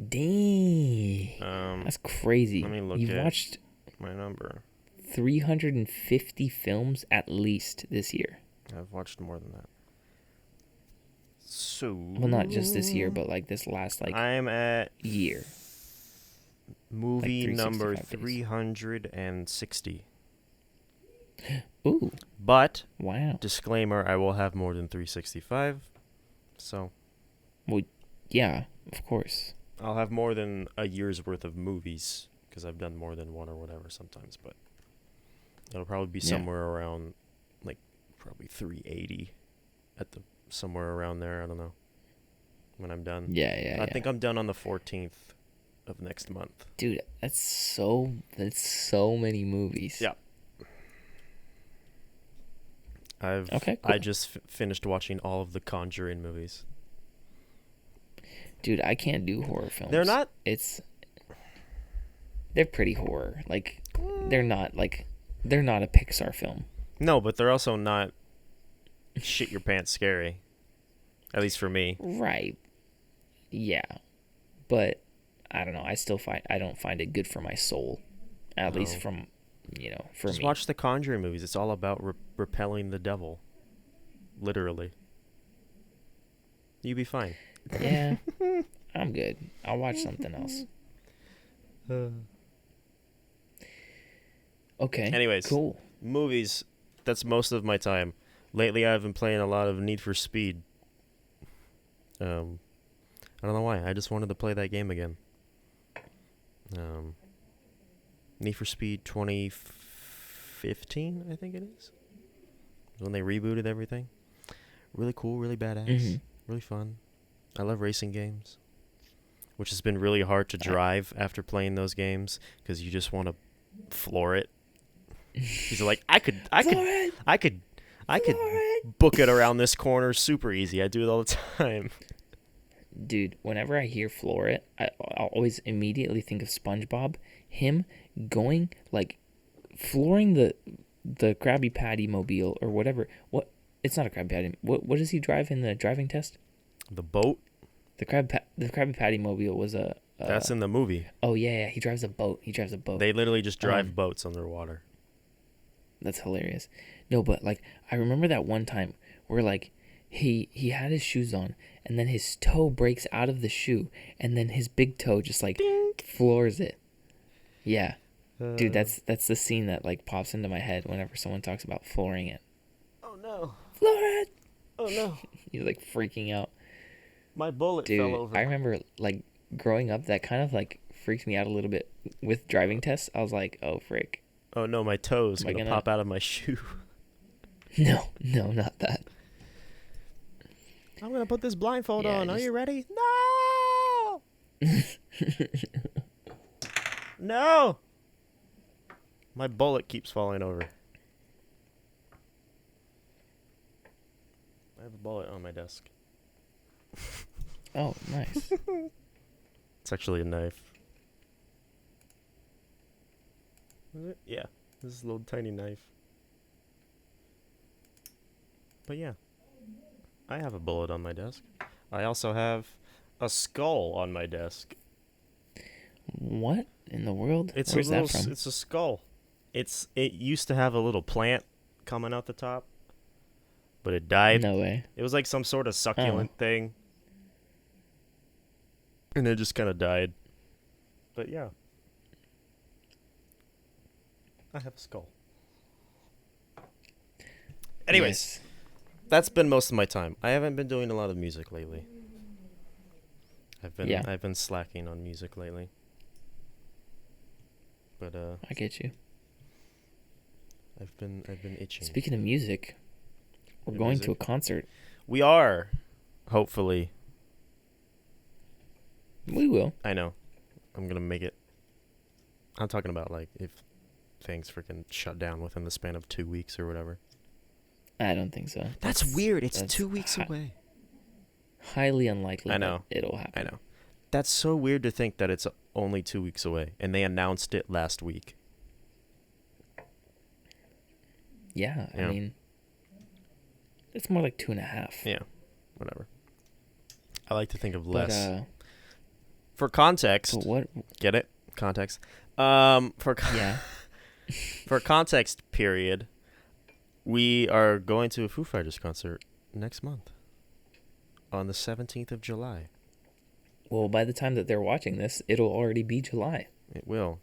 A: Dang. That's crazy.
B: Let me look
A: You've
B: at
A: watched
B: my number.
A: 350 films at least this year.
B: I've watched more than that. So.
A: Well, not just this year, but like this last
B: I'm at
A: year.
B: movie
A: Like
B: number
A: 365 days.
B: 360.
A: Ooh,
B: But
A: wow.
B: disclaimer: I will have more than 365. So
A: Well, yeah, of course.
B: I'll have more than a year's worth of movies because I've done more than one or whatever sometimes. But it'll probably be
A: Yeah.
B: somewhere around, like, probably 380 at the somewhere around there. I don't know when I'm done.
A: Yeah.
B: I think I'm done on the 14th of next month.
A: Dude, that's so many movies.
B: Yeah.
A: Okay,
B: I
A: cool.
B: just finished watching all of the Conjuring movies.
A: Dude, I can't do horror films.
B: They're not.
A: They're pretty horror. Like, they're not a Pixar film.
B: No, but they're also not shit your pants scary. At least for me.
A: Right. Yeah. But I don't know. I don't find it good for my soul. At least from, for
B: Just
A: me.
B: watch the Conjuring movies. It's all about repelling the devil. Literally. You'll be fine.
A: Yeah. I'm good. I'll watch something else. Okay.
B: Anyways.
A: Cool.
B: Movies. That's most of my time. Lately, I've been playing a lot of Need for Speed. I don't know why. I just wanted to play that game again. Need for Speed 2015, I think it is. When they rebooted everything. Really cool, really badass, really fun. I love racing games, which has been really hard to drive after playing those games because you just want to floor it. He's like, I could book it around this corner super easy. I do it all the time.
A: Dude, whenever I hear floor it, I'll always immediately think of SpongeBob. Him going, like, flooring the Krabby Patty mobile or whatever. What? It's not a Krabby Patty. What does he drive in the driving test?
B: The boat?
A: The Krabby Patty mobile was a...
B: That's in the movie.
A: Oh, yeah. He drives a boat.
B: They literally just drive boats underwater.
A: That's hilarious. No, but, like, I remember that one time where, like, he had his shoes on, and then his toe breaks out of the shoe, and then his big toe just, like, floors it. Yeah. Dude, that's the scene that, like, pops into my head whenever someone talks about flooring it.
B: Oh, no.
A: Floor it!
B: Oh, no.
A: He's, like, freaking out.
B: My bullet
A: Dude,
B: fell over.
A: I remember, like, growing up, that kind of, like, freaked me out a little bit with driving tests. I was like, oh, frick.
B: Oh, no, my toe's going to pop out of my shoe.
A: No, not that.
B: I'm going to put this blindfold on. Are you ready? No! No! My bullet keeps falling over. I have a bullet on my desk.
A: Oh, nice.
B: It's actually a knife. Is it? Yeah. This is a little tiny knife. But yeah. I have a bullet on my desk. I also have a skull on my desk.
A: What in the world?
B: It's
A: Where's that from?
B: It's a skull. It used to have a little plant coming out the top, but it died.
A: No way.
B: It was like some sort of succulent thing, and it just kind of died. But yeah, I have a skull. Anyways, that's been most of my time. I haven't been doing a lot of music lately. I've been slacking on music lately. But
A: I get you.
B: I've been itching.
A: Speaking of music, we're going to a concert.
B: We are. hopefully.
A: We will.
B: I know. I'm going to make it. I'm talking about, like, if things freaking shut down within the span of 2 weeks or whatever.
A: I don't think so.
B: That's weird. It's 2 weeks away.
A: Highly unlikely
B: I know.
A: that it'll happen.
B: I know. That's so weird to think that it's only 2 weeks away, and they announced it last week.
A: Yeah, I mean, it's more like 2.5.
B: Yeah, whatever. I like to think of
A: But,
B: less. For context,
A: what?
B: Get it? Context.
A: Yeah.
B: For context period, we are going to a Foo Fighters concert next month on the 17th of July.
A: Well, by the time that they're watching this, it'll already be July.
B: It will.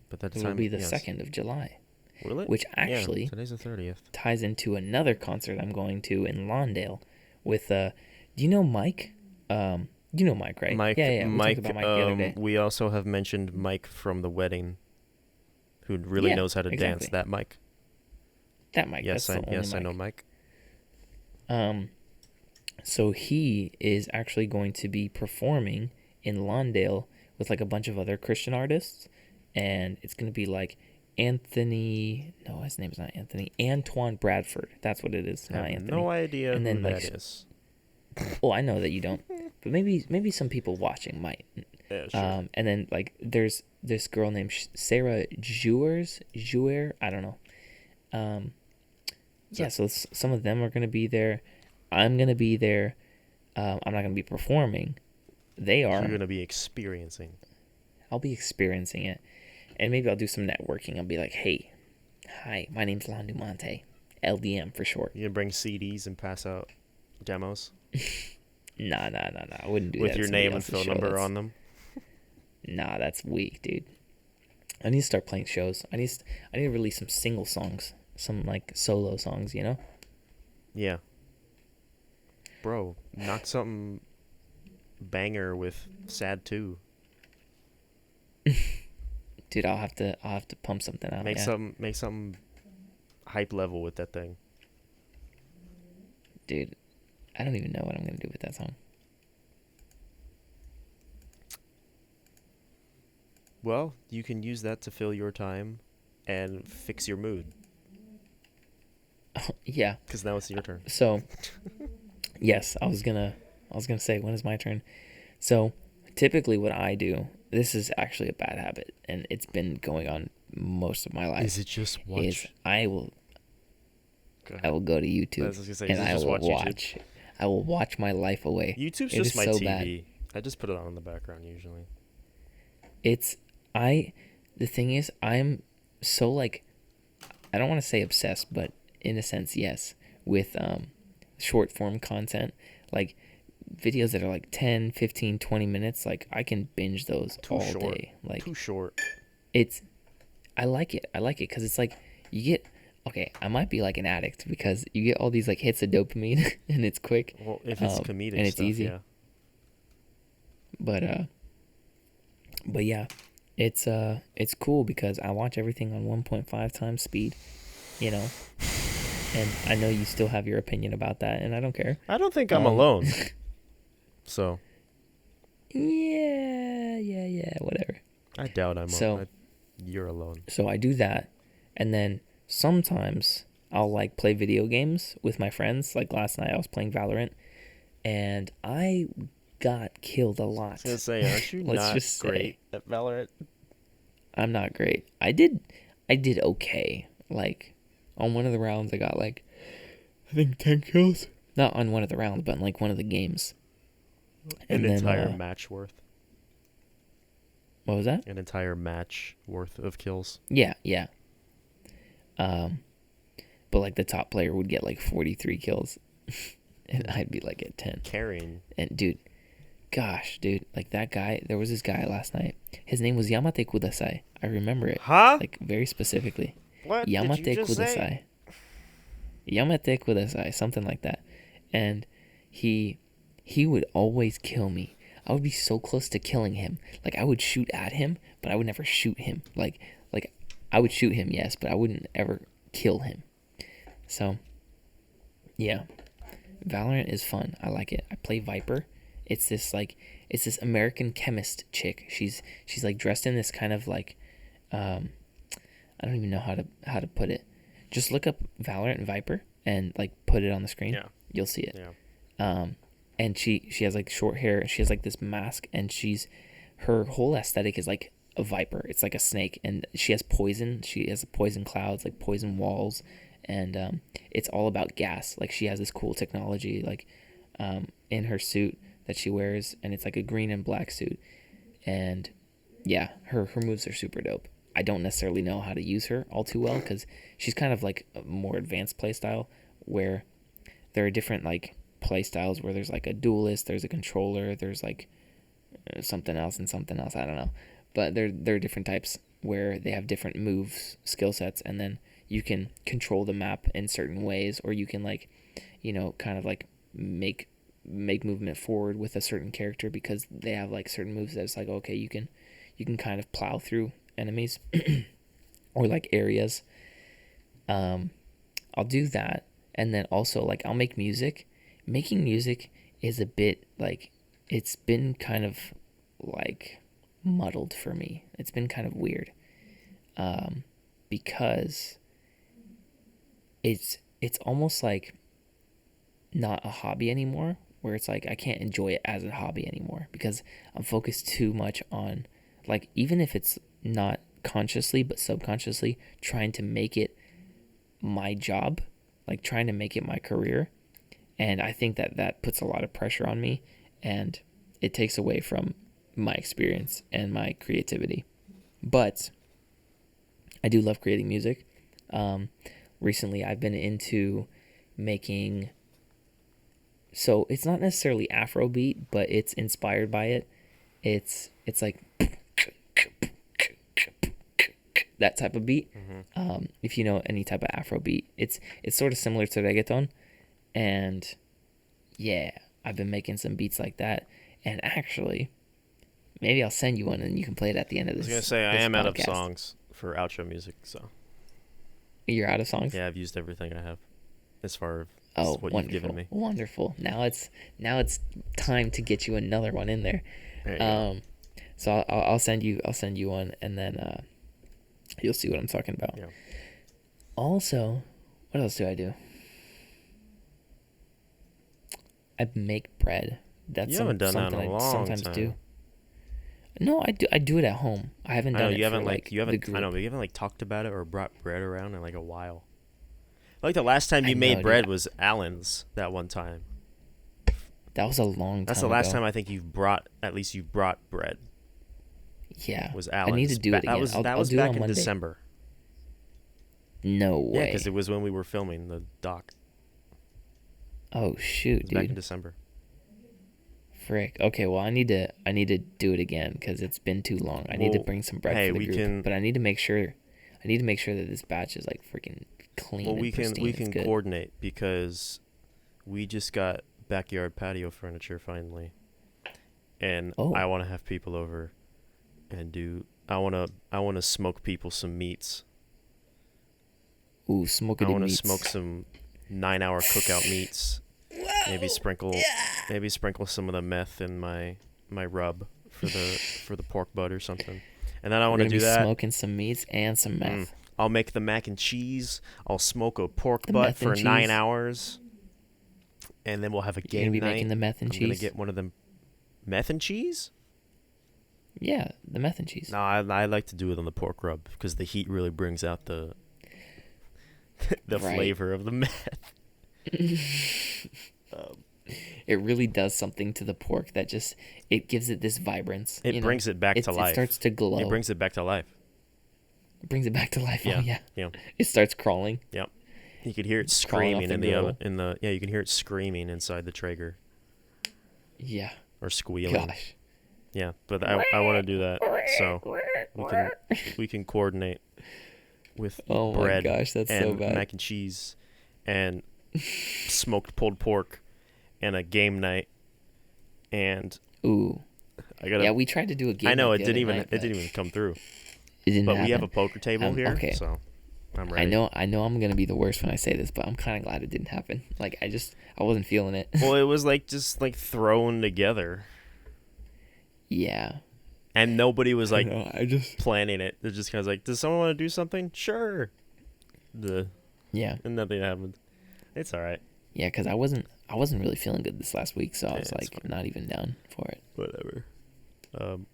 B: But that
A: It'll be the 2nd of July.
B: Will it?
A: Which actually
B: today's the 30th.
A: ties into another concert I'm going to in Lawndale with do you know Mike? You know Mike, right?
B: Mike,
A: Yeah. We talked about Mike the other day.
B: We also have mentioned Mike from the wedding, who really knows how to dance. That Mike.
A: That Mike.
B: Yes,
A: that's the only Mike.
B: I know Mike.
A: So he is actually going to be performing in Lawndale with like a bunch of other Christian artists, and it's going to be like Anthony. No, his name's not Anthony. Antoine Bradford. That's what it is.
B: I
A: not
B: have
A: Anthony.
B: no idea
A: and then,
B: who
A: like,
B: that is.
A: Well, I know that you don't, but maybe some people watching might.
B: Yeah, sure.
A: And then like there's this girl named Sarah Jouer. I don't know. Yeah. So some of them are gonna be there. I'm gonna be there. I'm not gonna be performing. They are.
B: You're gonna be experiencing.
A: I'll be experiencing it, and maybe I'll do some networking. I'll be like, hey, hi, my name's Lon Dumante, LDM for short.
B: You gonna bring CDs and pass out demos?
A: Nah. I wouldn't do that.
B: With your name and phone number on them?
A: Nah, that's weak, dude. I need to start playing shows. I need to release some single songs, some like solo songs, you know?
B: Yeah. Bro, knock something banger with Sad 2.
A: Dude, I'll have to pump something out.
B: Make something hype level with that thing.
A: Dude, I don't even know what I'm gonna do with that song.
B: Well, you can use that to fill your time and fix your mood.
A: Yeah.
B: Because now it's your turn.
A: So, yes, I was gonna say, when is my turn? So, typically what I do, this is actually a bad habit, and it's been going on most of my life.
B: Is it just watch?
A: Is I will go to YouTube and I will watch. I will watch my life away.
B: YouTube's
A: it
B: just my
A: so
B: TV.
A: Bad.
B: I just put it on in the background usually.
A: The thing is, I'm so like, I don't want to say obsessed, but in a sense, yes, with short form content, like videos that are like 10, 15, 20 minutes, like I can binge those all day. Like
B: too short.
A: I like it because it's like you get, okay, I might be like an addict because you get all these like hits of dopamine and it's quick.
B: Well, if it's comedic
A: and it's
B: stuff,
A: easy.
B: yeah.
A: But yeah, it's cool because I watch everything on 1.5 times speed, you know. And I know you still have your opinion about that, and I don't care.
B: I don't think I'm alone. So.
A: Yeah, whatever.
B: I doubt I'm alone. You're alone.
A: So I do that, and then sometimes I'll like play video games with my friends. Like last night I was playing Valorant, and I got killed a lot.
B: I was gonna say, aren't you not great at Valorant?
A: I'm not great. I did okay. Like on one of the rounds I got like I think 10 kills. Not on one of the rounds, but in like one of the games.
B: An entire match worth.
A: What was that?
B: An entire match worth of kills.
A: Yeah. But like the top player would get like 43 kills, and I'd be like at 10.
B: Carrying.
A: And dude, like that guy. There was this guy last night. His name was Yamate Kudasai. I remember it.
B: Huh?
A: Like very specifically.
B: What
A: Yamate
B: did you just
A: Kudasai.
B: say?
A: Yamate Kudasai, something like that. And he would always kill me. I would be so close to killing him. Like I would shoot at him, but I would never shoot him. Like I would shoot him, yes, but I wouldn't ever kill him. So, yeah. Valorant is fun. I like it. I play Viper. It's this American chemist chick. She's like dressed in this kind of like, I don't even know how to put it. Just look up Valorant and Viper and like put it on the screen.
B: Yeah.
A: You'll see it.
B: Yeah.
A: And she has like short hair, and she has like this mask, and her whole aesthetic is like a viper. It's like a snake, and she has poison. She has poison clouds, like poison walls, and it's all about gas. Like she has this cool technology, like in her suit that she wears, and it's like a green and black suit. And yeah, her moves are super dope. I don't necessarily know how to use her all too well because she's kind of like a more advanced playstyle where there are different like play styles where there's like a duelist, there's a controller, there's like something else and something else. I don't know, but there are different types where they have different moves, skill sets, and then you can control the map in certain ways, or you can like, kind of like make movement forward with a certain character because they have like certain moves that it's like, okay, you can kind of plow through enemies or like areas. I'll do that, and then also like I'll make music. Making music is a bit like, it's been kind of like muddled for me. It's been kind of weird because it's almost like not a hobby anymore, where it's like I can't enjoy it as a hobby anymore because I'm focused too much on, like, even if it's not consciously but subconsciously trying to make it my job, like trying to make it my career. And I think that puts a lot of pressure on me, and it takes away from my experience and my creativity. But I do love creating music. Recently, I've been into making, so it's not necessarily Afrobeat, but it's inspired by it. It's like that type of beat.
B: Mm-hmm.
A: If you know any type of Afrobeat, it's sort of similar to reggaeton. And yeah, I've been making some beats like that. And actually, maybe I'll send you one and you can play it at the end of this.
B: I was going to say, I am
A: podcast.
B: out of songs for outro music, so.
A: You're out of songs?
B: Yeah, I've used everything I have as far as what
A: wonderful,
B: you've given me.
A: Wonderful. Now it's time to get you another one in there. So I'll send you one, and then you'll see what I'm talking about.
B: Yeah.
A: Also, what else do I do? I make bread. That's
B: you haven't done that in a long
A: sometimes
B: time.
A: do. No, I do it at home. I haven't done it.
B: You haven't
A: for,
B: like you haven't. I know, but you haven't like talked about it or brought bread around in like a while. Like the last time you made bread was Alan's that one time.
A: That was a long time.
B: That's the last time I think you've brought bread.
A: Yeah.
B: Was Alan's.
A: I need to do it again.
B: That was back in December.
A: No way.
B: Yeah, because it was when we were filming the doc.
A: Oh shoot, dude!
B: Back in December.
A: Frick. Okay, well I need to do it again because it's been too long. I need to bring some bread for the group, but I need to make sure that this batch is like freaking clean.
B: Well, we
A: and
B: can coordinate because we just got backyard patio furniture finally, and I want to have people over and I want to smoke people some meats.
A: Ooh, smoke it.
B: I want to smoke some 9-hour cookout meats. Whoa, maybe sprinkle some of the meth in my rub for the pork butt or something. And then I want to do that.
A: Smoking some meats and some meth.
B: I'll make the mac and cheese. I'll smoke a pork butt for 9 hours. And then we'll have a game night.
A: You're gonna be making the meth and cheese?
B: I'm gonna get one of them. Meth and cheese?
A: Yeah, the meth and cheese.
B: No, I like to do it on the pork rub because the heat really brings out the flavor of the meth.
A: It really does something to the pork that it gives it this vibrance.
B: It brings it back to life.
A: It starts to glow.
B: It brings it back to life.
A: It brings it back to life.
B: Yeah.
A: Oh yeah.
B: Yeah.
A: It starts crawling.
B: Yep. You could hear it screaming you can hear it screaming inside the Traeger.
A: Yeah.
B: Or squealing.
A: Gosh.
B: Yeah, but I want to do that, so we can coordinate with bread
A: my gosh, that's
B: and
A: so bad.
B: mac and cheese and smoked pulled pork and a game night and
A: ooh. We tried to do a game.
B: I know
A: night
B: it didn't even come through.
A: It didn't.
B: But
A: happen.
B: we have a poker table here,
A: okay.
B: so I'm ready.
A: I know I'm gonna be the worst when I say this, but I'm kind of glad it didn't happen. Like I wasn't feeling it.
B: Well, it was like just like thrown together,
A: Yeah.
B: and nobody was like
A: I just
B: planning it. They're just kind of like, does someone want to do something? Sure.
A: Yeah.
B: And nothing happened. It's all right.
A: Yeah, because I wasn't really feeling good this last week, so I was
B: it's
A: like
B: fine.
A: not even down for it.
B: Whatever.
A: Feeling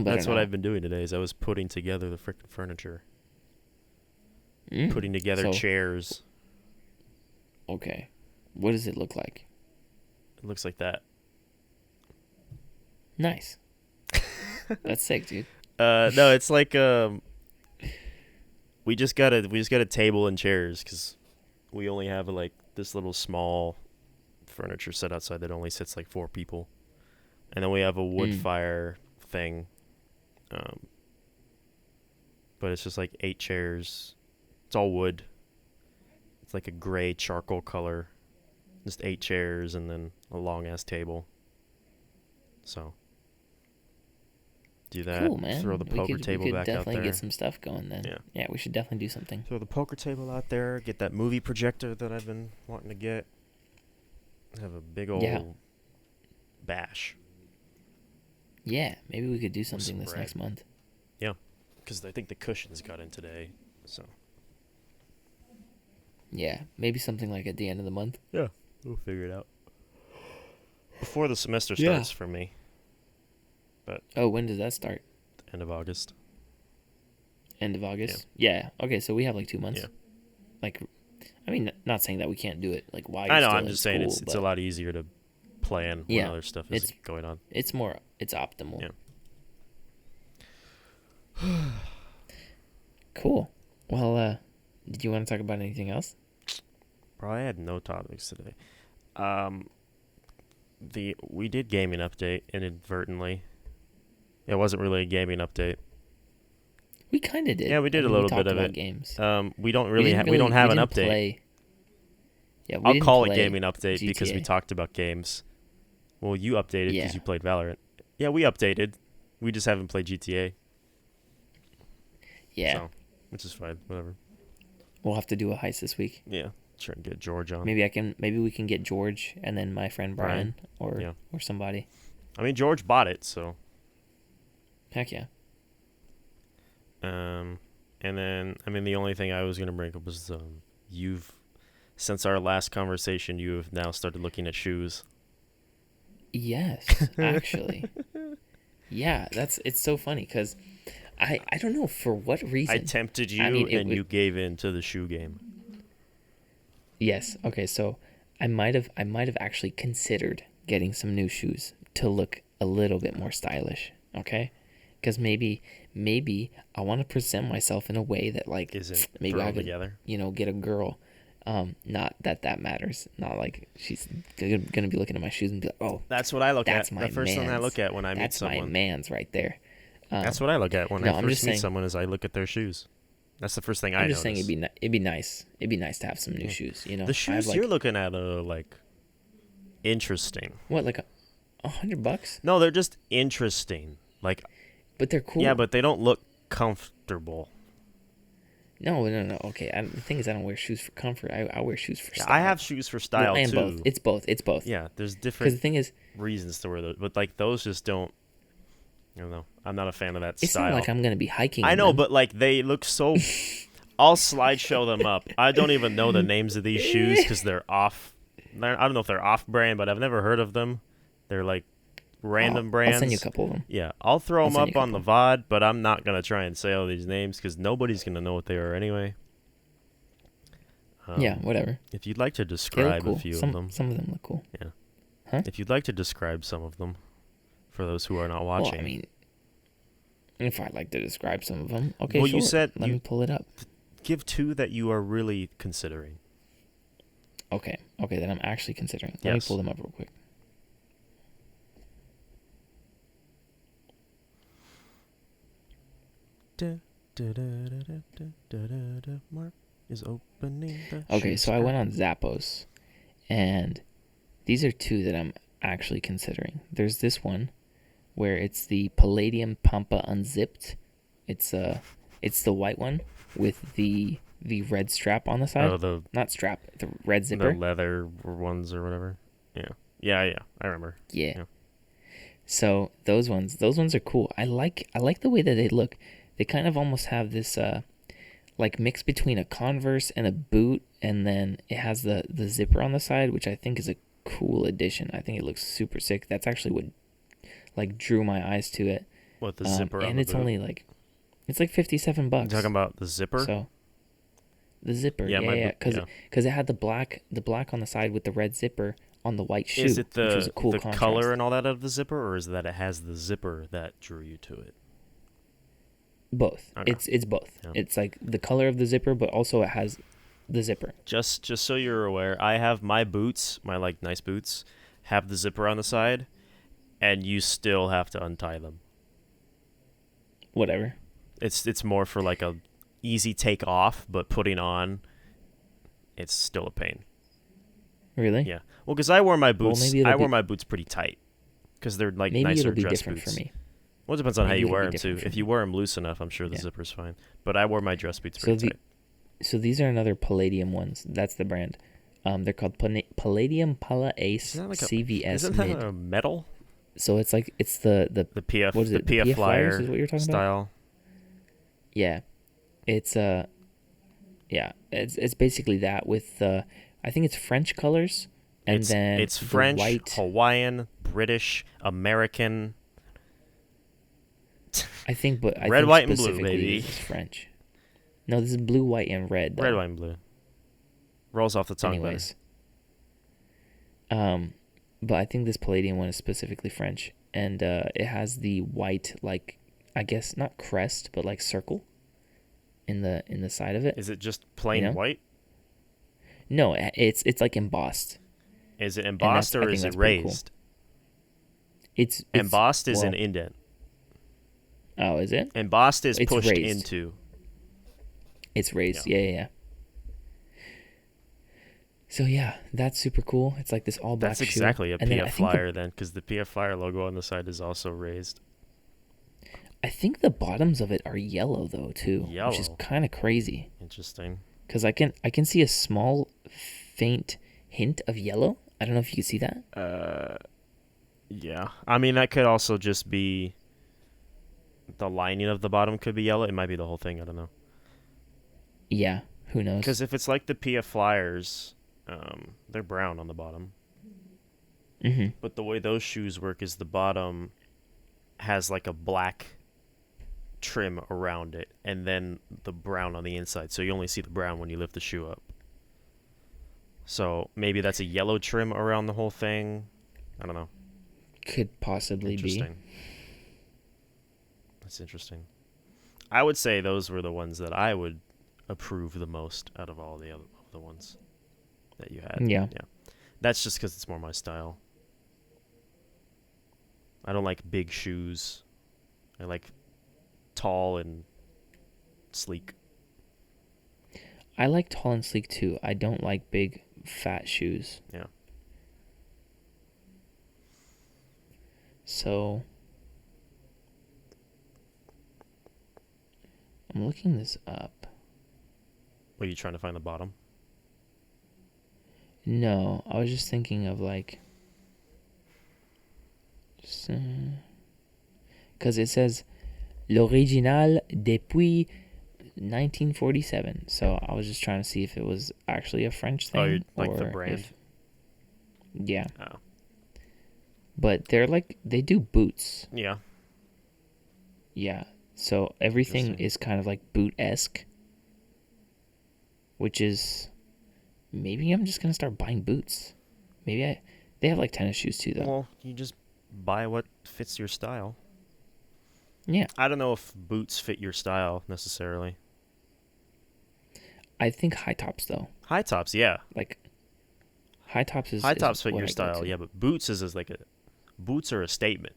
A: better
B: That's what
A: now.
B: I've been doing today. Is I was putting together the freaking furniture, putting together
A: So-
B: chairs.
A: Okay. What does it look like?
B: It looks like that.
A: Nice. That's sick, dude.
B: No, it's like we just got a table and chairs because we only have like this little small furniture set outside that only sits like 4 people, and then we have a wood fire thing, but it's just like 8 chairs. It's all wood. It's like a gray charcoal color. Just 8 chairs and then a long ass table. So do that.
A: Cool, man.
B: Throw the poker table
A: we could
B: back out there.
A: definitely get some stuff going then.
B: Yeah.
A: We should definitely do something.
B: Throw the poker table out there. Get that movie projector that I've been wanting to get. Have a big old bash.
A: Yeah, maybe we could do something
B: some
A: this
B: bread.
A: next month.
B: Yeah, because I think the cushions got in today. So
A: Yeah, maybe something like at the end of the month.
B: yeah, we'll figure it out before the semester
A: Yeah.
B: starts for me.
A: Oh, when does that start?
B: End of August.
A: End of August? Yeah. Okay, so we have like 2 months.
B: Yeah.
A: Like, I mean, not saying that we can't do it like while
B: I
A: you're
B: know.
A: still
B: I'm
A: in
B: just saying
A: school,
B: it's a lot easier to plan when
A: Yeah,
B: other stuff is
A: it's-
B: going on.
A: It's optimal.
B: Yeah.
A: Cool. Well, did you want to talk about anything else?
B: Probably had no topics today. We did gaming update inadvertently. It wasn't really a gaming update.
A: We kind of did.
B: Yeah, we did
A: I
B: a
A: mean,
B: little
A: talked
B: bit of
A: about
B: it.
A: Games.
B: We don't
A: We
B: really
A: didn't
B: we don't have
A: we
B: an
A: didn't
B: update.
A: play- Yeah, we
B: I'll
A: didn't
B: call it
A: play
B: gaming update because we
A: GTA.
B: talked about games. Well, you updated because
A: Yeah.
B: you played Valorant. Yeah, we updated. We just haven't played GTA.
A: Yeah,
B: So, which is fine. Whatever.
A: we'll have to do a heist this week.
B: Yeah. Try and get George on.
A: Maybe we can get George and then my friend Brian,
B: Yeah.
A: or somebody.
B: I mean, George bought it, so.
A: Heck yeah.
B: And then, I mean, the only thing I was going to bring up was since our last conversation, you have now started looking at shoes.
A: Yes, actually. Yeah, it's so funny because I don't know for what reason.
B: I tempted you,
A: I mean,
B: and you gave in to the shoe game.
A: Yes. Okay. So I might have actually considered getting some new shoes to look a little bit more stylish. Okay. Because maybe I want to present myself in a way that like
B: Isn't
A: maybe I
B: thrown
A: could
B: together.
A: get a girl. Not that matters. Not like she's gonna be looking at my shoes and be like, oh,
B: That's what I look
A: that's
B: at.
A: my
B: The first thing I
A: man's.
B: look at when I meet
A: That's my
B: someone.
A: man's right there.
B: That's what I look at when
A: no,
B: I
A: I'm
B: first
A: just
B: meet
A: saying-
B: someone is I look at their shoes. That's the first thing I
A: I'm
B: notice.
A: just saying it'd be nice. It'd be nice to have some new shoes. You know,
B: The
A: I have,
B: shoes
A: like,
B: you're looking at are like interesting.
A: what, like $100?
B: No, they're just interesting. Like,
A: But they're cool.
B: yeah, but they don't look comfortable.
A: No. Okay, the thing is, I don't wear shoes for comfort. I wear shoes for style.
B: I have shoes for style
A: and
B: too.
A: both. It's both.
B: Yeah, there's
A: Because
B: different
A: the thing is,
B: reasons to wear those, but like those just don't. I don't know. I'm not a fan of that
A: it's
B: style.
A: not like I'm gonna be hiking.
B: I
A: in
B: know,
A: them.
B: but like they look so. I'll slideshow them up. I don't even know the names of these shoes because they're off. I don't know if they're off-brand, but I've never heard of them. They're like random brands.
A: I'll send you a couple of them.
B: Yeah, I'll throw
A: I'll
B: them
A: send
B: up
A: you a
B: on the VOD, but I'm not gonna try and say all these names because nobody's gonna know what they are anyway.
A: Yeah, whatever.
B: If you'd like to
A: They look
B: describe
A: cool.
B: a few
A: Some
B: of them,
A: of them look cool.
B: yeah.
A: Huh?
B: If you'd like to describe some of them, for those who are not watching.
A: Well, I mean, if I'd like to describe some of them, okay.
B: Well,
A: sure.
B: you said
A: Let me pull it up.
B: give 2 that you are really considering.
A: Okay, then I'm actually considering. Let me
B: Yes.
A: pull them up real quick.
B: Mark is opening the
A: Okay,
B: shoe
A: so I
B: skirt.
A: went on Zappos, and these are 2 that I'm actually considering. There's this one, where it's the Palladium Pampa Unzipped. It's the white one with the the red strap on the side.
B: Oh, the
A: Not strap, the red zipper.
B: the leather ones or whatever. Yeah. I remember.
A: Yeah. So those ones are cool. I like the way that they look. They kind of almost have this like mix between a Converse and a boot, and then it has the zipper on the side, which I think is a cool addition. I think it looks super sick. That's actually what like drew my eyes to it.
B: What, the zipper on
A: and
B: the
A: it's
B: boot?
A: only like $57.
B: You talking about the zipper?
A: So the zipper,
B: Yeah,
A: because it had the black on the side with the red zipper on the white shoe.
B: Is it
A: which was a cool
B: the
A: contrast.
B: color and all that of the zipper, or is it that it has the zipper that drew you to it?
A: Both.
B: Okay.
A: It's both.
B: Yeah.
A: It's like the color of the zipper, but also it has the zipper.
B: Just so you're aware, I have my boots, my like nice boots, have the zipper on the side, and you still have to untie them.
A: Whatever.
B: It's more for like a easy take off, but putting on, it's still a pain.
A: Really?
B: Yeah. Well, because I wore my boots.
A: maybe
B: I wore my boots pretty tight, because they're like
A: maybe
B: nicer
A: it'll be
B: dress
A: different
B: boots.
A: for me.
B: Well, it depends on how
A: Maybe
B: you
A: it'll
B: wear
A: be
B: them too.
A: different for
B: If
A: me.
B: you wear them loose enough, I'm sure the
A: Yeah.
B: zipper's fine. But I wore my dress boots pretty tight.
A: So these are another Palladium ones. That's the brand. They're called Palladium Pala Ace
B: Isn't that like
A: CVS
B: Isn't
A: Mid.
B: that a metal?
A: So it's like it's the
B: The PF,
A: what is
B: the
A: it?
B: PF
A: PF
B: Flyer
A: Flyers is what you're talking about?
B: style.
A: Yeah, it's it's basically that with I think it's French colors, and then
B: it's
A: the
B: French,
A: white.
B: Hawaiian, British, American.
A: I think, but I
B: Red,
A: think
B: white, and blue,
A: specifically
B: baby.
A: This is French. No, this is blue, white, and red. Though.
B: Red, white, and blue. Rolls off the tongue.
A: Anyways, but I think this Palladium one is specifically French, and it has the white, like I guess not crest, but like circle in the side of it.
B: Is it just plain white?
A: No, it's like embossed.
B: Is it embossed or is it raised?
A: It's
B: embossed is an indent.
A: Oh, is it?
B: Embossed is
A: It's
B: pushed
A: raised.
B: into.
A: It's raised. Yeah. So yeah, that's super cool. It's like this all black
B: That's
A: shoe.
B: exactly a
A: And then
B: PF
A: I think
B: Flyer then, because the PF Flyer logo on the side is also raised.
A: I think the bottoms of it are yellow though too, which is
B: Yellow.
A: kind of crazy.
B: Interesting.
A: Because I can see a small, faint hint of yellow. I don't know if you can see that.
B: Yeah. I mean, that could also just be the lining of the bottom could be yellow. It might be the whole thing. I don't know.
A: Yeah, who knows?
B: Because if it's like the PF Flyers, they're brown on the bottom.
A: Mm-hmm.
B: But the way those shoes work is the bottom has like a black trim around it, and then the brown on the inside. So you only see the brown when you lift the shoe up. So maybe that's a yellow trim around the whole thing. I don't know.
A: Could possibly be.
B: Interesting. That's interesting. I would say those were the ones that I would approve the most out of all the other the ones that you had.
A: Yeah.
B: That's just because it's more my style. I don't like big shoes. I like tall and sleek.
A: I like tall and sleek too. I don't like big, fat shoes.
B: Yeah.
A: So I'm looking this up.
B: What, are you trying to find the bottom?
A: No, I was just thinking of like, because it says l'original depuis 1947. So I was just trying to see if it was actually a French thing.
B: Oh, you're, like
A: or
B: the brand?
A: Yeah.
B: Oh.
A: But they're like, they do boots.
B: Yeah.
A: Yeah. So everything
B: Interesting.
A: is kind of like boot-esque. Which is, maybe I'm just going to start buying boots. They have like tennis shoes too though.
B: Well, you just buy what fits your style.
A: Yeah.
B: I don't know if boots fit your style necessarily.
A: I think high tops though.
B: High tops, yeah.
A: Like, high tops is
B: High tops fit
A: what
B: your
A: I go
B: style,
A: to.
B: yeah, but boots is like boots are a statement.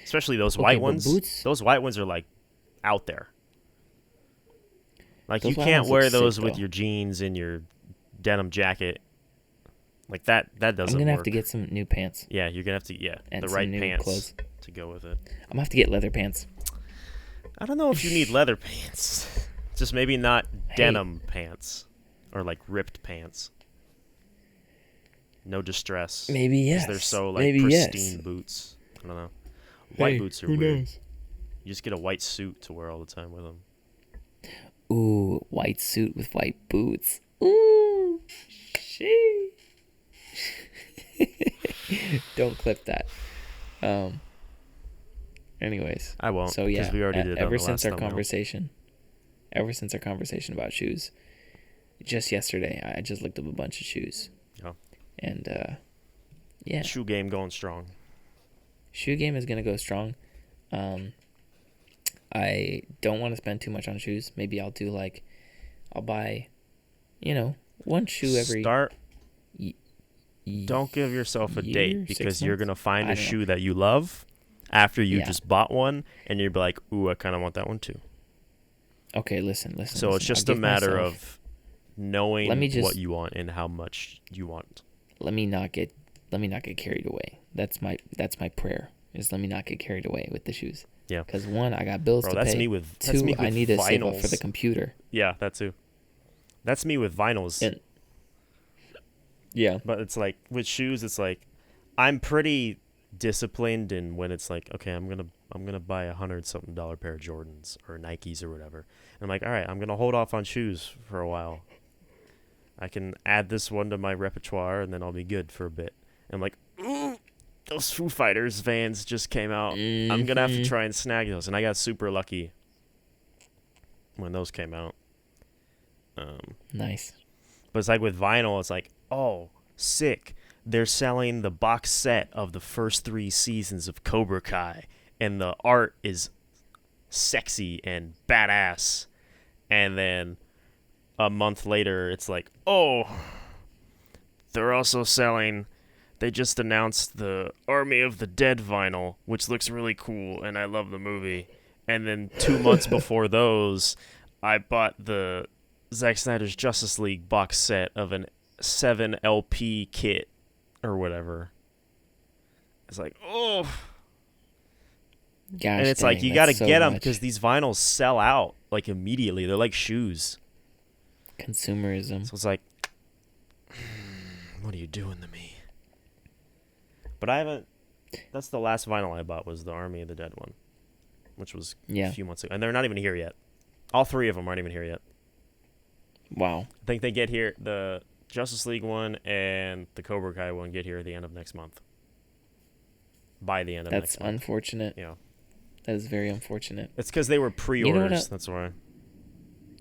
B: Especially those
A: Okay,
B: white
A: but
B: ones.
A: boots-
B: Those white ones are like out there. Like
A: Those
B: you
A: white
B: can't
A: ones
B: wear
A: look sick,
B: those with
A: though.
B: your jeans and your denim jacket. Like that doesn't
A: I'm going to have
B: work.
A: to get some new pants.
B: Yeah, you're going to have to
A: And
B: the
A: some
B: right
A: new
B: pants
A: clothes.
B: to go with it.
A: I'm going to have to get leather pants.
B: I don't know if you need leather pants Just maybe not denim pants or like ripped pants. No distress.
A: Maybe yes.
B: Because they're so like
A: maybe
B: pristine
A: yes.
B: boots. I don't know. White boots are weird.
A: Knows?
B: You just get a white suit to wear all the time with them.
A: Ooh, white suit with white boots. Ooh, she. Don't clip that. Anyways,
B: I won't.
A: So yeah,
B: we already did
A: ever since our conversation about shoes, just yesterday I just looked up a bunch of shoes.
B: Oh.
A: And yeah,
B: shoe game going strong.
A: Shoe game is gonna go strong. I don't want to spend too much on shoes. Maybe I'll buy, one shoe every.
B: Don't give yourself a date because you're gonna find a shoe that you love after you just bought one, and you'll be like, "Ooh, I kind of want that one too."
A: Okay, listen.
B: So it's just a matter of knowing what you want and how much you want.
A: Let me not get carried away. That's my prayer. Is let me not get carried away with the shoes.
B: Yeah.
A: Because one, I got bills to
B: that's
A: pay.
B: Me with,
A: Two,
B: me with
A: I need to
B: vinyls.
A: save up for the computer.
B: Yeah, that too. That's me with vinyls.
A: Yeah.
B: But it's like with shoes, it's like I'm pretty disciplined in when it's like, okay, I'm gonna buy $100-something pair of Jordans or Nikes or whatever. And I'm like, all right, I'm gonna hold off on shoes for a while. I can add this one to my repertoire and then I'll be good for a bit. And I'm like, ooh, those Foo Fighters Vans just came out. Mm-hmm. I'm gonna have to try and snag those. And I got super lucky when those came out.
A: Nice.
B: But it's like with vinyl, it's like, oh, sick. They're selling the box set of the first 3 seasons of Cobra Kai, and the art is sexy and badass. And then a month later, it's like, oh, they're also selling. They just announced the Army of the Dead vinyl, which looks really cool, and I love the movie. And then 2 months before those, I bought the Zack Snyder's Justice League box set of an 7 LP kit or whatever. It's like, oh.
A: Gosh,
B: and it's like, you got to get them because these vinyls sell out like immediately. They're like shoes.
A: Consumerism.
B: So it's like, what are you doing to me? But I haven't. That's the last vinyl I bought was the Army of the Dead one, which was a few months ago. And they're not even here yet. All 3 of them aren't even here yet.
A: Wow.
B: I think they get here, the Justice League one and the Cobra Kai one get here at the end of next month. By the end of next month.
A: That's unfortunate.
B: Yeah.
A: That is very unfortunate.
B: It's because they were pre-orders. That's why.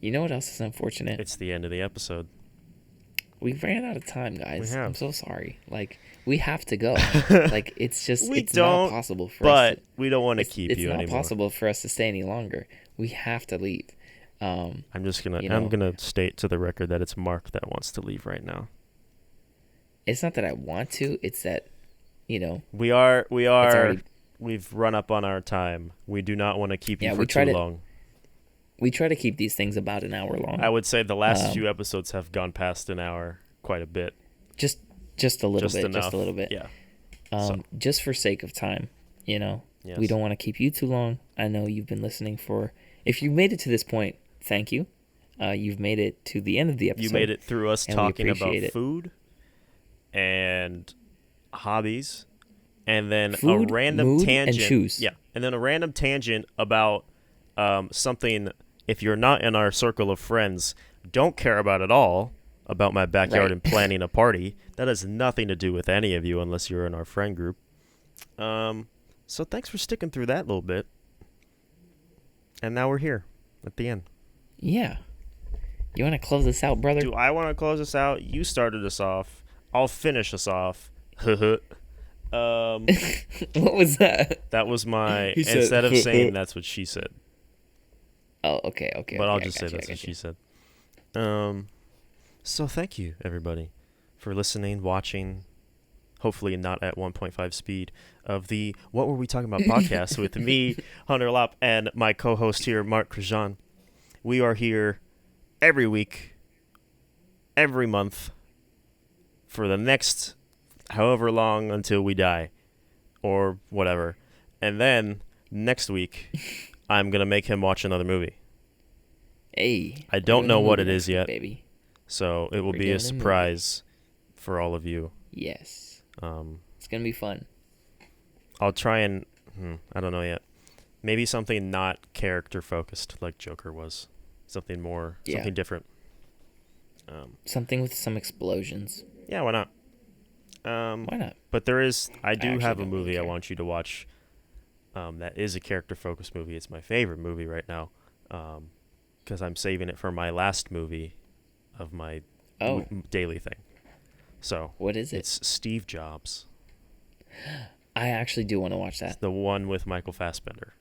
A: You know what else is unfortunate?
B: It's the end of the episode.
A: We ran out of time, guys.
B: We have.
A: I'm so sorry. Like, we have to go. Like, it's just, it's
B: don't,
A: not possible for us.
B: But we don't want to keep you anymore.
A: It's not possible for us to stay any longer. We have to leave.
B: I'm gonna state to the record that it's Mark that wants to leave right now.
A: It's not that I want to. It's that,
B: we are. We've run up on our time. We do not want to keep you for too long.
A: We try to keep these things about an hour long.
B: I would say the last few episodes have gone past an hour quite a bit.
A: Just a little bit.
B: Enough.
A: Just a little bit.
B: Yeah.
A: Just for sake of time, Yes. We don't want to keep you too long. I know you've been listening for. If you made it to this point, thank you. You've made it to the end of the episode.
B: You made it through us talking about food and hobbies, and then a random tangent.
A: And shoes.
B: Yeah, and then a random tangent about something. If you're not in our circle of friends, don't care about about my backyard and planning a party. That has nothing to do with any of you unless you're in our friend group. So thanks for sticking through that little bit. And now we're here at the end.
A: Yeah. You want to close this out, brother?
B: Do I want to close this out? You started us off. I'll finish us off. What
A: was that?
B: That was my... Instead of saying that's what she said.
A: Oh, okay.
B: But I'll just say that's what she said. So thank you, everybody, for listening, watching, hopefully not at 1.5 speed, of the What Were We Talking About podcast with me, Hunter Lopp, and my co-host here, Mark Krajan. We are here every week, every month, for the next however long until we die, or whatever. And then, next week, I'm going to make him watch another movie.
A: Hey,
B: I
A: we're
B: don't
A: doing
B: know
A: a
B: what
A: movie
B: it
A: next
B: is
A: week,
B: yet,
A: baby.
B: so it will
A: We're
B: be
A: doing
B: a
A: a movie.
B: surprise for all of you.
A: Yes,
B: Um,
A: it's gonna be fun.
B: I'll try and I don't know yet. Maybe something not character focused like Joker was. Something more,
A: Yeah.
B: something different.
A: Something with some explosions.
B: Yeah, why not?
A: Why not?
B: But I do
A: actually
B: have a
A: don't really
B: movie I
A: care.
B: want you to watch. That is a character focused movie. It's my favorite movie right now. Because I'm saving it for my last movie of my
A: Oh,
B: daily thing. So
A: what is it?
B: it's Steve Jobs.
A: I actually do want to watch
B: It's
A: that.
B: the one with Michael Fassbender.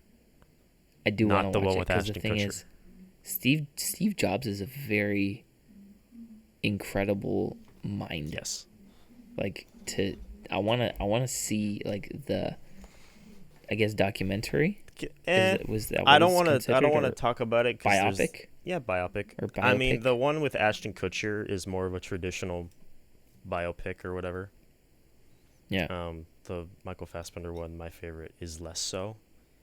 A: I do want
B: Not
A: to
B: the
A: watch
B: one
A: it
B: with
A: because the
B: Ashton
A: thing
B: Kutcher.
A: is, Steve Jobs is a very incredible mind.
B: Yes.
A: Like I wanna see like I guess documentary. Was that?
B: I
A: what
B: don't
A: it's
B: want to
A: considered, or
B: talk about it.
A: biopic?
B: Yeah, biopic.
A: Or
B: I mean,
A: biopic?
B: the one with Ashton Kutcher is more of a traditional biopic or whatever.
A: Yeah.
B: The Michael Fassbender one, my favorite, is less so.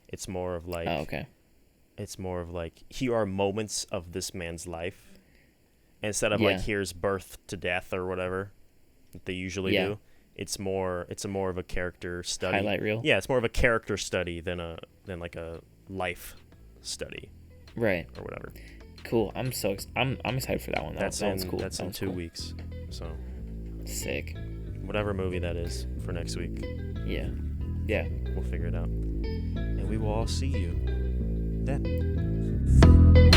B: It's more of like.
A: Oh, okay.
B: It's more of like, here are moments of this man's life, instead of
A: Yeah.
B: like, here's birth to death or whatever that they usually
A: Yeah.
B: do. It's more of a character study.
A: Highlight reel.
B: Yeah, it's more of a character study than like a life study
A: Right.
B: or whatever.
A: Cool. I'm excited for that one. That one's cool.
B: That's in 2 weeks. So
A: Sick.
B: whatever movie that is for next week,
A: Yeah. Yeah.
B: we'll figure it out. And we will all see you then.